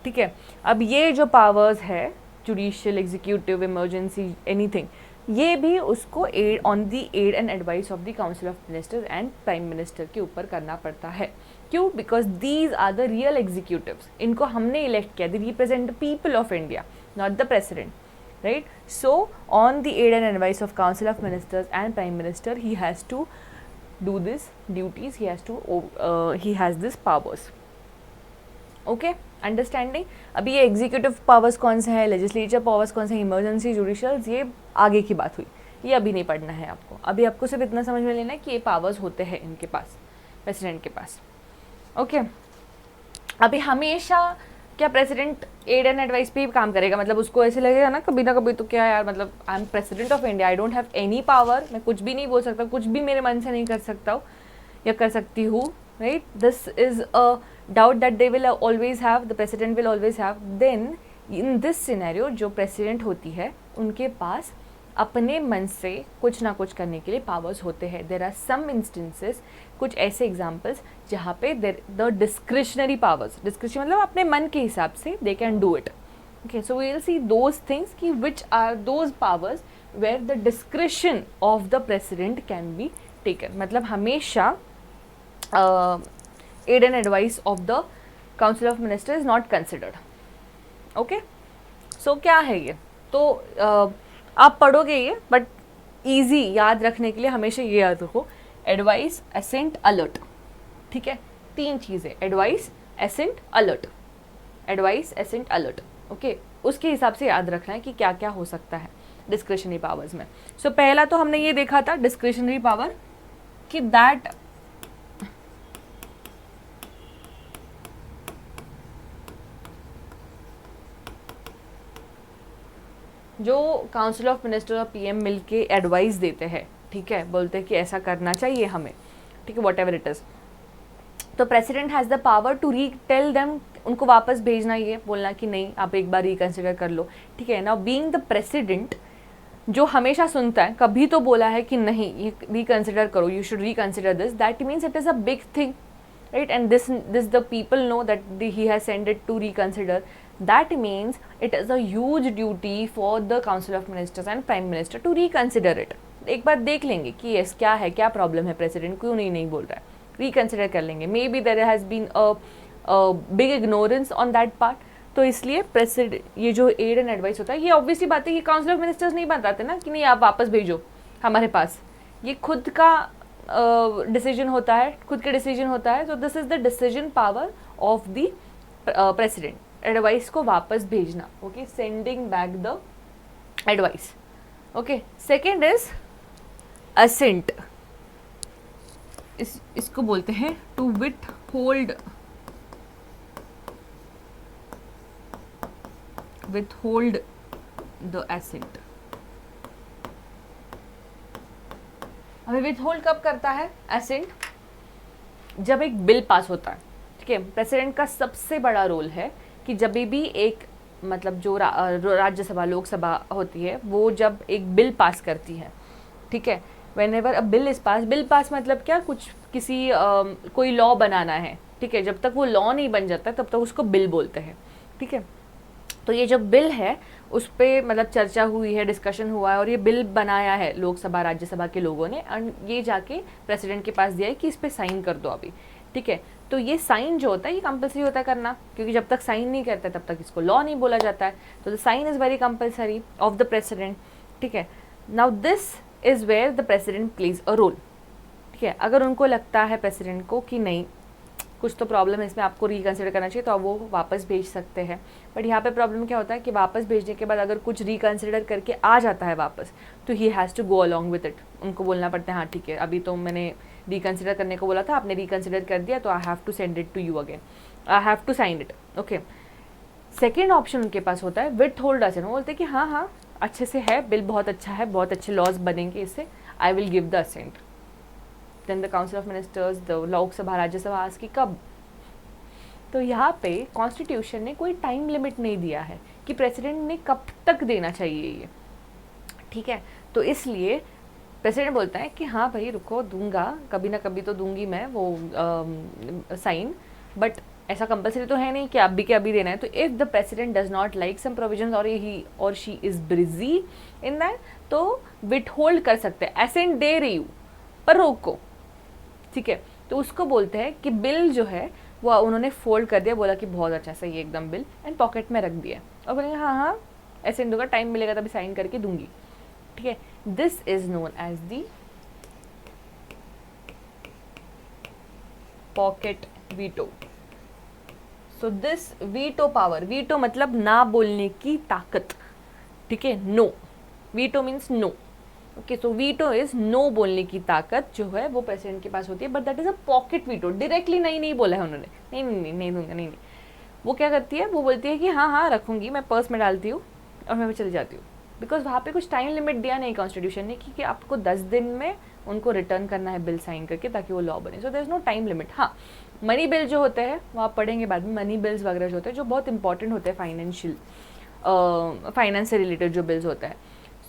ठीक है। अब ये जो पावर्स है जुडिशियल, एग्जीक्यूटिव, इमरजेंसी, एनीथिंग, ये भी उसको aid on the aid and advice of the council of ministers and prime minister के ऊपर करना पड़ता है। क्यों? Because these are the real executives, इनको हमने इलेक्ट किया, they represent the people of India, not the president, right. So on the aid and advice of council of ministers and prime minister he has to do this duties, he has this powers, okay, understanding. अभी ये executive powers कौन से हैं, legislature powers कौन से हैं, emergency, judicial, ये आगे की बात हुई, ये अभी नहीं पढ़ना है आपको। अभी आपको सिर्फ इतना समझ में लेना है कि ये पावर्स होते हैं इनके पास, प्रेसिडेंट के पास, ओके। अभी हमेशा क्या प्रेसिडेंट एड एंड एडवाइस पे ही काम करेगा? मतलब उसको ऐसे लगेगा ना कभी तो क्या यार, मतलब I am president of India, I don't have any power, मैं कुछ भी नहीं बोल सकता, कुछ भी मेरे मन से नहीं कर सकता हूँ या कर सकती हूँ, right. This is a doubt that they will always have, the president will always have. Then in this scenario जो प्रेसिडेंट होती है उनके पास अपने मन से कुछ ना कुछ करने के लिए पावर्स होते हैं। देर आर सम इंस्टेंसेस, कुछ ऐसे एग्जाम्पल्स जहाँ पे द डिस्क्रिशनरी पावर्स, डिस्क्रिशन मतलब अपने मन के हिसाब से they can do it, okay. So we will see those things कि which are those powers where the discretion of the president can be taken. मतलब हमेशा aid and advice of the council of ministers is not considered, okay। so क्या है ये? तो आप पढ़ोगे ये, बट easy याद रखने के लिए हमेशा ये याद रखो, एडवाइस, असेंट, अलर्ट, ठीक है, तीन चीज़ें, advice, assent, alert, advice, assent, alert, okay. उसके हिसाब से याद रखना है कि क्या क्या हो सकता है डिस्क्रिशनरी पावर्स में। सो पहला तो हमने ये देखा था डिस्क्रिशनरी पावर कि दैट जो काउंसिल ऑफ मिनिस्टर और पीएम मिलके एडवाइस देते हैं, ठीक है, बोलते हैं कि ऐसा करना चाहिए हमें, ठीक है, वॉट एवर इट इज़, तो president has the power to tell them, उनको वापस भेजना, ये बोलना कि नहीं आप एक बार रिकन्सिडर कर लो, ठीक है। नाउ बीइंग द प्रेसिडेंट जो हमेशा सुनता है, कभी तो बोला है कि नहीं ये रिकन्सिडर करो, you should reconsider this, that means it is a big thing, right, and this the people know that he has sent it to reconsider, that means it is a huge duty for the council of ministers and prime minister to reconsider it। एक बार देख लेंगे कि yes क्या है, क्या problem है, president क्यों नहीं बोल रहा है, रिकन्सिडर कर लेंगे, maybe there has been a big ignorance on that part. तो इसलिए प्रेसिडेंट ये जो एड एंड एडवाइस होता है, ये ऑब्वियसली बात है कि काउंसिल ऑफ मिनिस्टर्स नहीं बताते ना कि नहीं आप वापस भेजो हमारे पास, ये खुद का डिसीजन होता है, खुद के डिसीजन होता है। So this is the decision power of the president, advice को वापस भेजना, okay, sending back the advice, okay. Second is assent, इसको बोलते हैं to withhold, withhold the assent। अभी withhold कब करता है assent? जब एक बिल पास होता है, ठीक है। प्रेसिडेंट का सबसे बड़ा रोल है कि जब भी एक मतलब जो राज्यसभा लोकसभा होती है वो जब एक बिल पास करती है, ठीक है, whenever a bill is passed, bill pass मतलब क्या, कुछ किसी कोई लॉ बनाना है, ठीक है, जब तक वो लॉ नहीं बन जाता तब तक उसको बिल बोलते हैं, ठीक है। तो ये जो बिल है उस पर मतलब चर्चा हुई है, डिस्कशन हुआ है और ये बिल बनाया है लोकसभा राज्यसभा के लोगों ने, और ये जाके प्रेसिडेंट के पास दिया है कि इस पर साइन कर दो अभी, ठीक है। तो ये साइन जो होता है ये कंपलसरी होता है करना, क्योंकि जब तक साइन नहीं करता तब तक इसको लॉ नहीं बोला जाता है। तो the sign is very compulsory of the president, ठीक है। Now this is where the president plays a role, ठीक है। अगर उनको लगता है प्रेसिडेंट को कि नहीं कुछ तो प्रॉब्लम है इसमें, आपको रिकन्सिडर करना चाहिए, तो अब वो वापस भेज सकते हैं। बट यहाँ पे प्रॉब्लम क्या होता है कि वापस भेजने के बाद अगर कुछ रिकन्सिडर करके आ जाता है वापस, तो he has to go along with it. उनको बोलना पड़ता है हाँ ठीक है, अभी तो मैंने रिकन्सिडर करने को बोला था, आपने रिकन्सिडर कर दिया, तो I have to send it to you again, I have to sign it, okay. Second option उनके पास होता है विथ होल्ड असेंट। वो बोलते हैं कि हाँ हाँ अच्छे से है, बिल बहुत अच्छा है, बहुत अच्छे लॉज बनेंगे इससे, I will give the assent. Then the council of ministers, the Lok Sabha Rajya Sabha आज की कब। तो यहाँ पे कॉन्स्टिट्यूशन ने कोई टाइम लिमिट नहीं दिया है कि प्रेसिडेंट ने कब तक देना चाहिए ये, ठीक है। तो इसलिए प्रेसिडेंट बोलता है कि हाँ भाई रुको, दूंगा, कभी ना कभी तो दूंगी मैं वो साइन, बट ऐसा कंपलसरी तो है नहीं कि अभी के अभी देना है। तो if the president does not like some provisions or he और she is busy in that, तो विथ होल्ड कर सकते हैं, एसेंट दे रही हूँ पर रोको, ठीक है। तो उसको बोलते हैं कि बिल जो है वो उन्होंने फोल्ड कर दिया, बोला कि बहुत अच्छा सही एकदम बिल, एंड पॉकेट में रख दिया और बोलेंगे हाँ हाँ ऐसे दूंगा, टाइम मिलेगा तभी साइन करके दूंगी, ठीक है। This is known as the pocket veto. So this veto power, veto मतलब ना बोलने की ताकत, ठीक है, no, veto means no, okay. So veto is no बोलने की ताकत जो है वो प्रेसिडेंट के पास होती है, but that is a pocket veto. Directly नहीं बोला है उन्होंने, नहीं दूंगा, नहीं। वो क्या करती है, वो बोलती है कि हाँ हाँ रखूंगी, मैं पर्स में डालती हूँ और मैं चली जाती हूँ, बिकॉज वहाँ पे कुछ टाइम लिमिट दिया नहीं कॉन्स्टिट्यूशन ने कि आपको 10 दिन में उनको रिटर्न करना है बिल साइन करके ताकि वो लॉ बने। So there is no time limit. हाँ, मनी बिल जो होते हैं वो आप पढ़ेंगे बाद में, मनी बिल्स वगैरह जो होते हैं जो बहुत इंपॉर्टेंट होते हैं, फाइनेंस से रिलेटेड जो बिल्स होते हैं,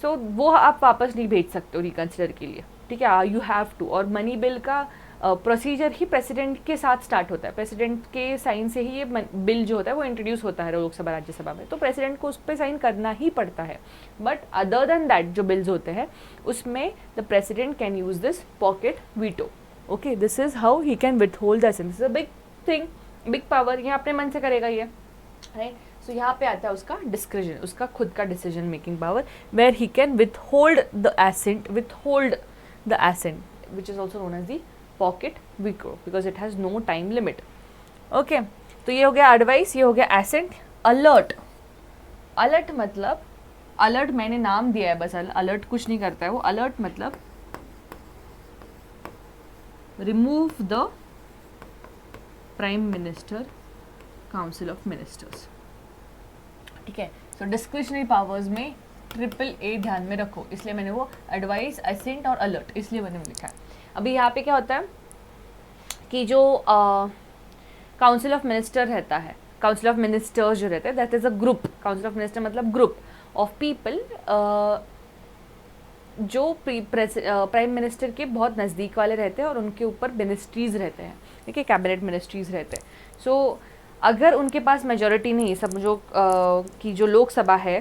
सो वो आप वापस नहीं भेज सकते हो रिकन्सिडर के लिए, ठीक है, यू हैव टू। और मनी बिल का प्रोसीजर ही प्रेसिडेंट के साथ स्टार्ट होता है, प्रेसिडेंट के साइन से ही ये बिल जो होता है वो इंट्रोड्यूस होता है लोकसभा राज्यसभा में, तो प्रेसिडेंट को उस पर साइन करना ही पड़ता है। बट अदर देन दैट जो बिल्स होते हैं उसमें the president can use this pocket veto, okay. This is how he can withhold the assent, this is a big thing, big power, ये अपने मन से करेगा ये, राइट। सो यहाँ पे आता है उसका डिस्क्रिजन, उसका खुद का decision making power, where he can withhold the assent, which is also known as the pocket veto because it has no time limit, okay. तो ये हो गया एडवाइस, ये हो गया एसेंट। अलर्ट, अलर्ट मतलब, अलर्ट मैंने नाम दिया है बस, अलर्ट कुछ नहीं करता है वो। अलर्ट मतलब remove the prime minister council of ministers, ठीक है। सो डिस्क्रिशनरी पावर्स में AAA ध्यान में रखो, इसलिए मैंने वो एडवाइस, एसेंट और अलर्ट इसलिए मैंने लिखा है। अभी यहाँ पे क्या होता है कि जो काउंसिल ऑफ मिनिस्टर रहता है, काउंसिल ऑफ मिनिस्टर्स जो रहते हैं, that is a group. Council of minister मतलब ग्रुप ऑफ पीपल जो प्राइम मिनिस्टर के बहुत नज़दीक वाले रहते हैं और उनके ऊपर मिनिस्ट्रीज़ रहते हैं, ठीक है, कैबिनेट मिनिस्ट्रीज़ रहते हैं। सो अगर उनके पास मेजॉरिटी नहीं, समझो कि जो लोकसभा है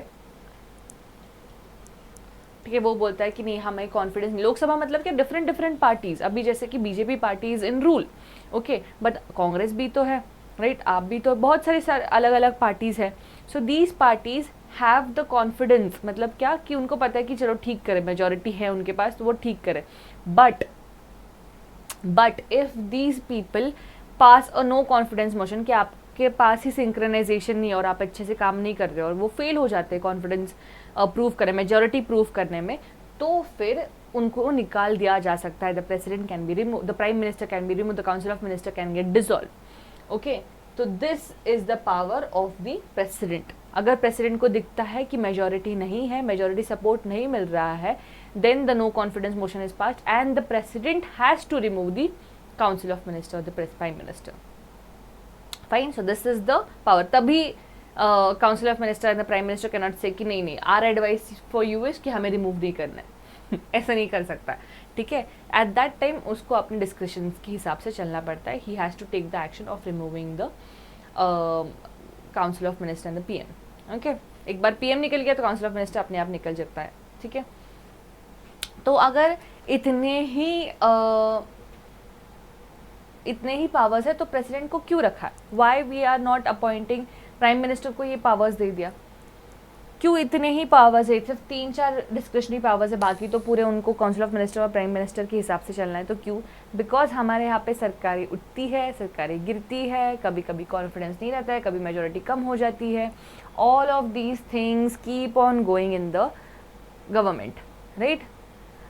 ठीक है, वो बोलता है कि नहीं हमें कॉन्फिडेंस नहीं। लोकसभा मतलब क्या, डिफरेंट डिफरेंट पार्टीज, अभी जैसे कि BJP party is in rule, okay, but Congress भी तो है, राइट, आप भी तो, बहुत सारे अलग अलग पार्टीज है। So these parties have the confidence, मतलब क्या कि उनको पता है कि चलो ठीक करे, मेजोरिटी है उनके पास तो वो ठीक करे। But if these people pass a no confidence motion, कि आपके पास ही सिंक्रोनाइजेशन नहीं है और आप अच्छे से काम नहीं कर रहे हो और वो फेल हो जाते हैं कॉन्फिडेंस प्रूव करने, मेजोरिटी प्रूव करने में, तो फिर उनको निकाल दिया जा सकता है। The president can be remove, the prime minister can be remove, the council of minister can get dissolve. Okay, तो this is the power of the president. अगर प्रेसिडेंट को दिखता है कि मेजोरिटी नहीं है, मेजोरिटी सपोर्ट नहीं मिल रहा है, then the no confidence motion is passed and the president has to remove the council of minister or the prime minister. Fine, so this is the power. तभी council of minister and the prime minister cannot say कि नहीं our advice for you is कि हमें remove नहीं करना है ऐसा नहीं कर सकता, ठीक है। at that time उसको अपने discretion के हिसाब से चलना पड़ता है। he has to take the action of removing the council of minister and the PM. okay, एक बार PM निकल गया तो council of minister अपने आप निकल जाता है, ठीक है। तो अगर इतने ही पावर्स है तो प्रेसिडेंट को क्यों रखा है? Why we are not appointing, prime minister को ये पावर्स दे दिया, क्यों इतने ही पावर्स है? सिर्फ 3-4 डिस्क्रिशनरी पावर्स है, बाकी तो पूरे उनको काउंसिल ऑफ मिनिस्टर और प्राइम मिनिस्टर के हिसाब से चलना है। तो क्यों? बिकॉज हमारे यहाँ पे सरकारें उठती है, सरकारें गिरती है, कभी कभी कॉन्फिडेंस नहीं रहता है, कभी मेजोरिटी कम हो जाती है। All of these things keep on going in the government, right.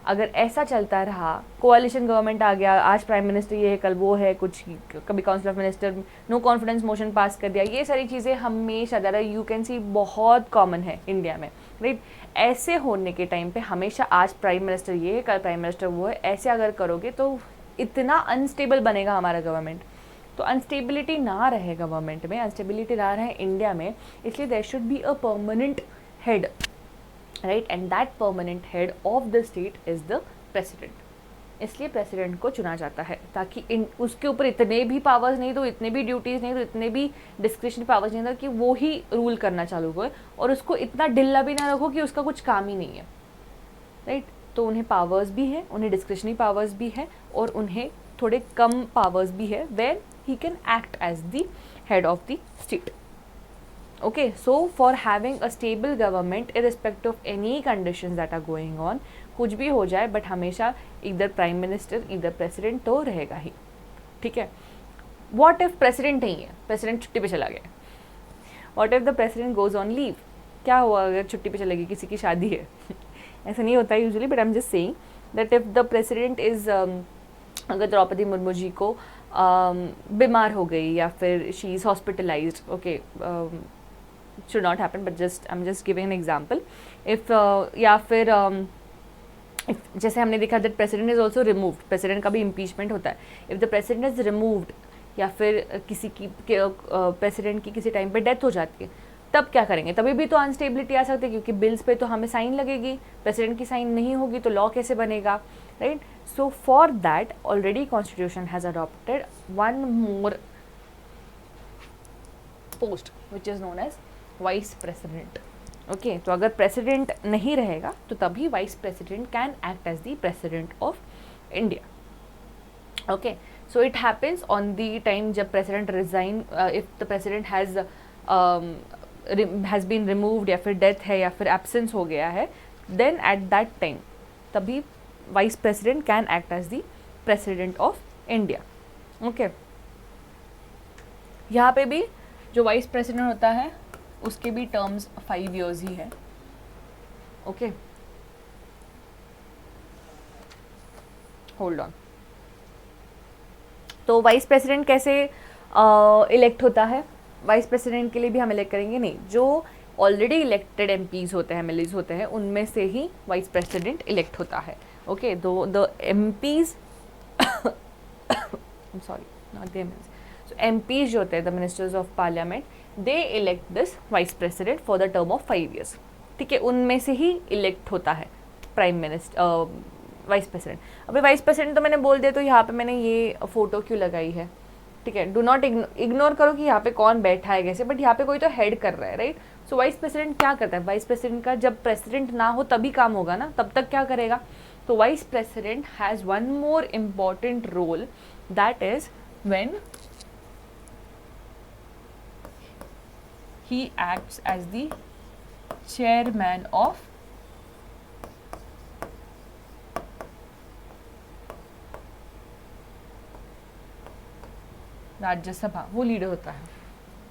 अगर ऐसा चलता रहा, कोalition गवर्नमेंट आ गया, आज प्राइम मिनिस्टर ये है, कल वो है, कुछ कभी council of minister no confidence motion pass कर दिया, ये सारी चीज़ें हमेशा ज़्यादा यू कैन सी बहुत कॉमन है इंडिया में, राइट। ऐसे होने के टाइम पे हमेशा आज प्राइम मिनिस्टर ये है, कल प्राइम मिनिस्टर वो है, ऐसे अगर करोगे तो इतना अनस्टेबल बनेगा हमारा गवर्नमेंट। तो अनस्टेबिलिटी ना रहे गवर्नमेंट में, अनस्टेबिलिटी ना रहे इंडिया में, इसलिए there should be a permanent head, right, and that permanent head of the state is the president. इसलिए प्रेसिडेंट को चुना जाता है ताकि उसके ऊपर इतने भी पावर्स नहीं तो, इतने भी ड्यूटीज़ नहीं तो, इतने भी डिस्क्रिशनरी पावर्स नहीं था कि वो ही रूल करना चालू करे, और उसको इतना ढिल्ला भी ना रखो कि उसका कुछ काम ही नहीं है, राइट। तो उन्हें पावर्स भी हैं, उन्हें डिस्क्रिशनरी पावर्स भी है, और उन्हें थोड़े कम पावर्स भी है where he can act as the head of the state. Okay, so for having a stable government irrespective of any conditions that are going on, कुछ भी हो जाए बट हमेशा इधर प्राइम मिनिस्टर इधर प्रेसिडेंट तो रहेगा ही, ठीक है। व्हाट इफ प्रेसिडेंट नहीं है, प्रेसिडेंट छुट्टी पे चला गया, what if the president goes on leave, क्या हुआ अगर छुट्टी पे चलेगी, किसी की शादी है ऐसा नहीं होता है usually, but I am just saying that if the president is, अगर द्रौपदी मुर्मू जी को बीमार हो गई या फिर she is hospitalised, okay, should not happen but I'm just giving an example, if या फिर if जैसे हमने देखा that president is also removed, president का भी impeachment होता है, if the president is removed या फिर किसी की president की किसी टाइम पे डेथ हो जाती है, तब क्या करेंगे? तभी भी तो अनस्टेबिलिटी आ सकती है, क्योंकि बिल्स पे तो हमें साइन लगेगी, प्रेसिडेंट की साइन नहीं होगी तो लॉ कैसे बनेगा, right. So for that already constitution has adopted one more post which is known as vice president. Okay, तो अगर प्रेसिडेंट नहीं रहेगा तो तभी vice president can act as the president of India. Okay, so it happens on the time जब president resign, if the president has been removed या फिर death है या फिर एब्सेंस हो गया है, देन एट दैट टाइम तभी vice president can act as the president of India. Okay, यहाँ पे भी जो वाइस प्रेसिडेंट होता है उसके भी टर्म्स 5 years ही है। Okay, hold on. तो वाइस प्रेसिडेंट कैसे इलेक्ट होता है? वाइस प्रेसिडेंट के लिए भी हम इलेक्ट करेंगे नहीं, जो ऑलरेडी इलेक्टेड एमपीज होते हैं, एमएलएज होते हैं, उनमें से ही वाइस प्रेसिडेंट इलेक्ट होता है। ओके, दो the MPs sorry not the MLAs, so MPs जो होते हैं the ministers of parliament, they elect this vice president for the term of 5 years। ठीक है, उनमें से ही इलेक्ट होता है प्राइम मिनिस्टर, वाइस प्रेसिडेंट। अभी वाइस प्रेसिडेंट तो मैंने बोल दिया, तो यहाँ पे मैंने ये फ़ोटो क्यों लगाई है? ठीक है, डू नॉट इग्नोर करो कि यहाँ पे कौन बैठा है कैसे, बट यहाँ पे कोई तो हेड कर रहा है, राइट। सो वाइस प्रेसिडेंट क्या करता है, वाइस प्रेसिडेंट का जब प्रेसिडेंट ना हो तभी काम होगा ना, तब तक क्या करेगा। तो vice president has one more important role, that is when he acts as the chairman of Rajya Sabha, वो लीडर होता है।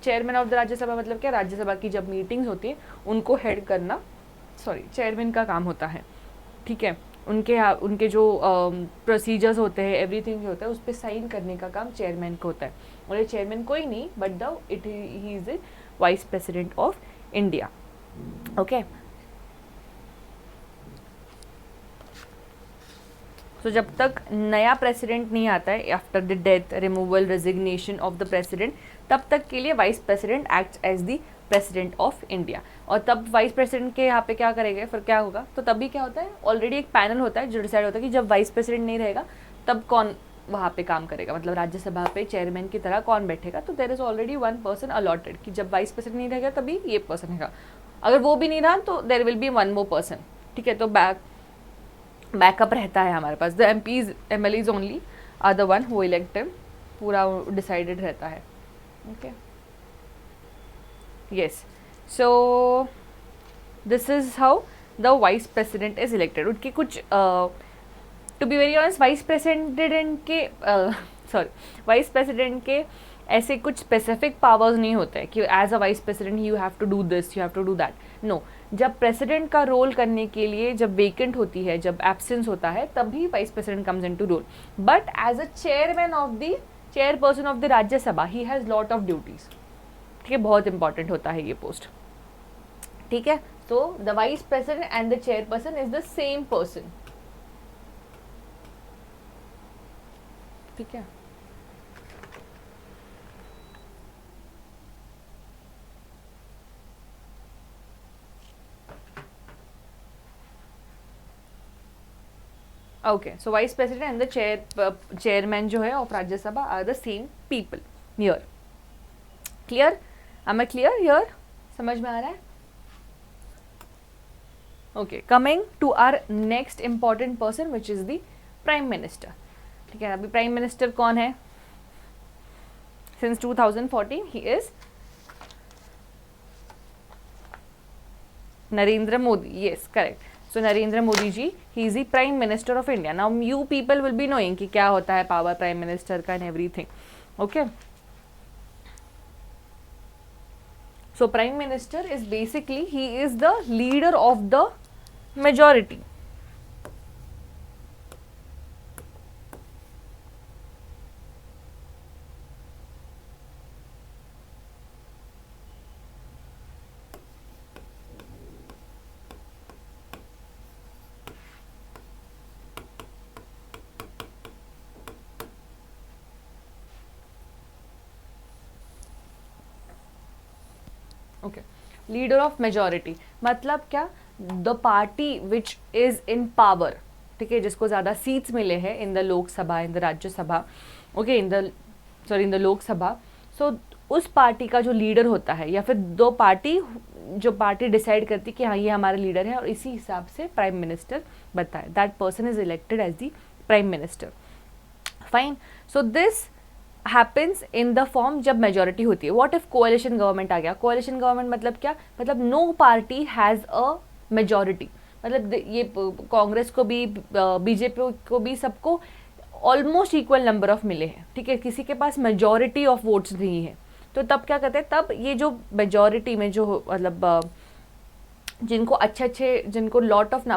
चेयरमैन ऑफ द राज्यसभा मतलब क्या, राज्यसभा की जब मीटिंग्स होती है उनको हेड करना, सॉरी चेयरमैन का काम होता है, ठीक है। उनके जो प्रोसीजर्स होते हैं, एवरीथिंग जो होता है उस पर साइन करने का काम चेयरमैन को होता है। और ये चेयरमैन कोई नहीं but he is the vice president of India, okay. तो जब तक नया प्रेसिडेंट नहीं आता है, after the death, removal, resignation of the president, तब तक के लिए vice president acts as the president of India. और तब वाइस प्रेसिडेंट के यहाँ पे क्या करेंगे, फिर क्या होगा, तो तभी क्या होता है, ऑलरेडी एक पैनल होता है जो डिसाइड होता है कि जब वाइस प्रेसिडेंट नहीं रहेगा तब कौन वहाँ पे काम करेगा, मतलब राज्यसभा पे चेयरमैन की तरह कौन बैठेगा। तो there is already one person allotted कि जब वाइस प्रेसिडेंट नहीं रहेगा तभी ये पर्सन रहेगा, अगर वो भी नहीं रहा तो there will be one more person, ठीक है। तो बैकअप रहता है हमारे पास। The MLAs only are the one who elect him, पूरा डिसाइडेड रहता है, okay. Yes, so this is how the vice president is elected. उनके कुछ to be very honest vice president के ऐसे कुछ स्पेसिफिक पावर्स नहीं होते हैं कि as a vice president you have to do this, you have to do that, no. जब प्रेसिडेंट का रोल करने के लिए जब वेकेंट होती है, जब एब्सेंस होता है, तभी vice president comes into role. But as a chairperson of the Rajya Sabha he has lot of duties, ठीक है, बहुत इंपॉर्टेंट होता है ये पोस्ट, ठीक है। So the vice president and the chairperson is the same person, ठीक है। Okay, so vice president and the chairman जो है of Rajya Sabha are the same people here. Clear, am I clear here, समझ में आ रहा है? Okay, coming to our next important person which is the prime minister, ठीक है। अभी प्राइम मिनिस्टर कौन है? Since 2014 he is Narendra Modi, yes correct. So Narendra Modi ji, he is the prime minister of India. Now you people will be knowing कि क्या होता है power prime minister का and everything, okay. So prime minister is basically he is the leader of the majority, okay. Leader of majority मतलब क्या, the party which is in power, ठीक है, जिसको ज़्यादा सीट्स मिले हैं in the Lok Sabha, in the Rajya Sabha, okay, in the Lok Sabha. सो उस party का जो लीडर होता है, या फिर जो पार्टी डिसाइड करती कि हाँ ये हमारा लीडर है, और इसी हिसाब से प्राइम मिनिस्टर बनता है, that person is elected as the prime minister, fine. So this happens in the form जब मेजॉरिटी होती है। व्हाट इफ कोalition गवर्नमेंट आ गया? कोalition गवर्नमेंट मतलब क्या, मतलब no party has a majority, मतलब ये कांग्रेस को भी, बीजेपी को भी, सबको ऑलमोस्ट इक्वल नंबर ऑफ मिले हैं, ठीक है, किसी के पास मेजॉरिटी ऑफ वोट्स नहीं है। तो तब क्या करते हैं, तब ये जो मेजॉरिटी में जो मतलब जिनको lot of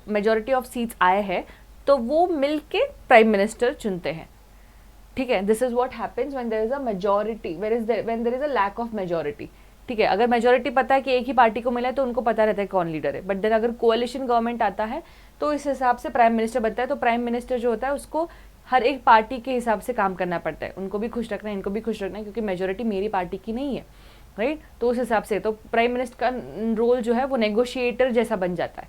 majority of seats आए हैं, तो वो मिल के प्राइम मिनिस्टर चुनते हैं, ठीक है। This is what happens when there is a majority, when there is a lack of majority, ठीक है। अगर मेजॉरिटी पता है कि एक ही पार्टी को मिला है तो उनको पता रहता है कौन लीडर है, बट देन अगर कोalition गवर्नमेंट आता है तो इस हिसाब से प्राइम मिनिस्टर बनता है। तो प्राइम मिनिस्टर जो होता है उसको हर एक पार्टी के हिसाब से काम करना पड़ता है, उनको भी खुश रखना है, इनको भी खुश रखना है, क्योंकि मेजॉरिटी मेरी पार्टी की नहीं है, राइट। तो उस हिसाब से तो प्राइम मिनिस्टर का रोल जो है वो नेगोशिएटर जैसा बन जाता है,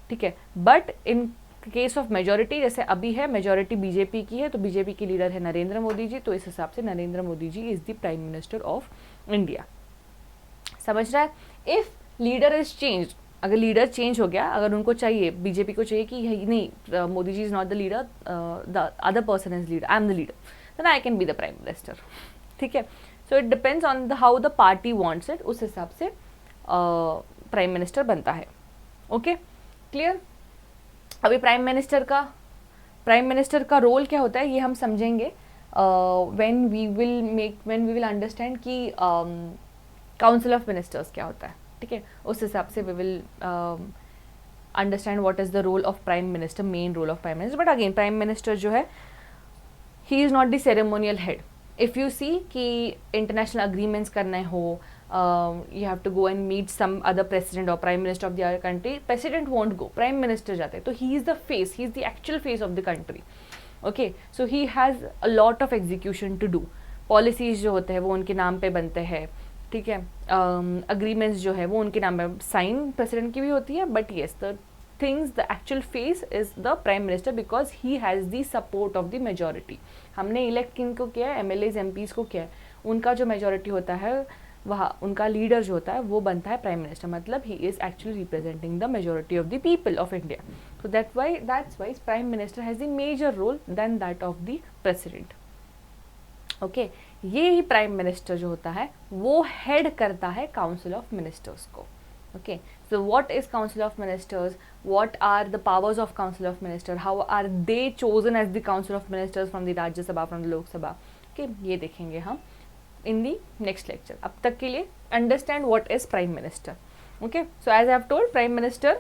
ठीक है। But in case of majority, जैसे अभी है मेजोरिटी बीजेपी की है तो बीजेपी के लीडर है नरेंद्र मोदी जी, तो इस हिसाब से Narendra Modi ji is the prime minister of India. समझ रहा है? इफ लीडर इज चेंज, अगर लीडर चेंज हो गया, अगर उनको चाहिए, बीजेपी को चाहिए कि नहीं Modi ji is not the leader, the other person is leader, I am the leader, then I can be the prime minister. ठीक है, so it depends on the how the party wants it, उस हिसाब से prime minister बनता है। Okay, clear? अभी prime minister का role क्या होता है ये हम समझेंगे व्हेन वी विल अंडरस्टैंड कि काउंसिल ऑफ मिनिस्टर्स क्या होता है। ठीक है, उस हिसाब से we will understand what is the role of prime minister, main role of prime minister. But again prime minister जो है he is not the ceremonial head. If you see कि इंटरनेशनल अग्रीमेंट्स करने हो, you have to go and meet some other president or prime minister of the other country, president won't go, prime minister जाते हैं, तो he is the face, he is the actual face of the country. Okay, so he has a lot of execution to do. policies जो होते हैं वो उनके नाम पे बनते हैं, ठीक है, agreements जो है वो उनके नाम पे, साइन प्रेसिडेंट की भी होती है, but yes, the things, the actual face is the prime minister because he has the support of the majority. हमने इलेक्ट किनको किया है, MLAs MPs को किया है, उनका जो मेजोरिटी होता है वहाँ उनका लीडर जो होता है वो बनता है प्राइम मिनिस्टर, मतलब he is actually representing the majority of the people of India. So that's why prime minister has the major role then that of the president. Okay, ये ही प्राइम मिनिस्टर जो होता है वो हेड करता है council of ministers को। Okay, so what is council of ministers, what are the powers of council of minister, how are they chosen as the council of ministers from the Rajya Sabha, from the Lok Sabha. Okay, ये देखेंगे हम in the next lecture. अब तक के लिए understand what is prime minister. Okay, so as I have told, prime minister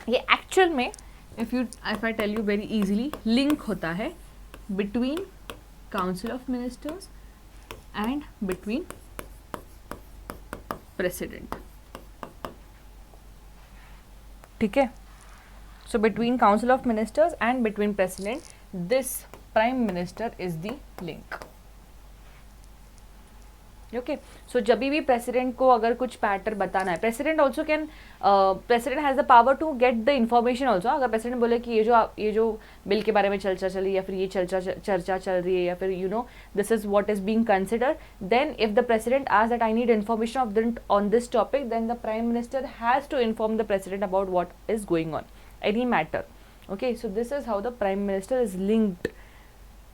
ये actual में if I tell you very easily, link होता है between council of ministers and between president. ठीक है, so between council of ministers and between president, this prime minister is the link. Okay, so जब भी president को अगर कुछ matter बताना है, president also can, president has the power to get the information also. अगर प्रेसिडेंट बोले कि ये जो बिल के बारे में चर्चा चली, या फिर ये चर्चा चल रही है, या फिर you know this is what is being considered, then if the president asks that I need information on this topic, then the prime minister has to inform the president about what is going on any matter. Okay, so this is how the prime minister is linked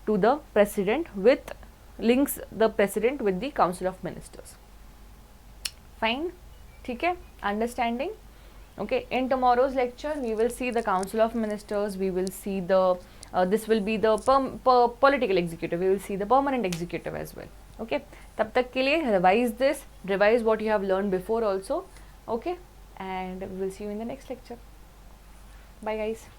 to the president with links the president with the council of ministers. Fine, ठीक है, understanding. Okay, in tomorrow's lecture we will see the council of ministers, we will see the this will be the political executive, we will see the permanent executive as well. Okay, तब तक के लिए revise what you have learned before also. Okay, and we will see you in the next lecture. Bye guys.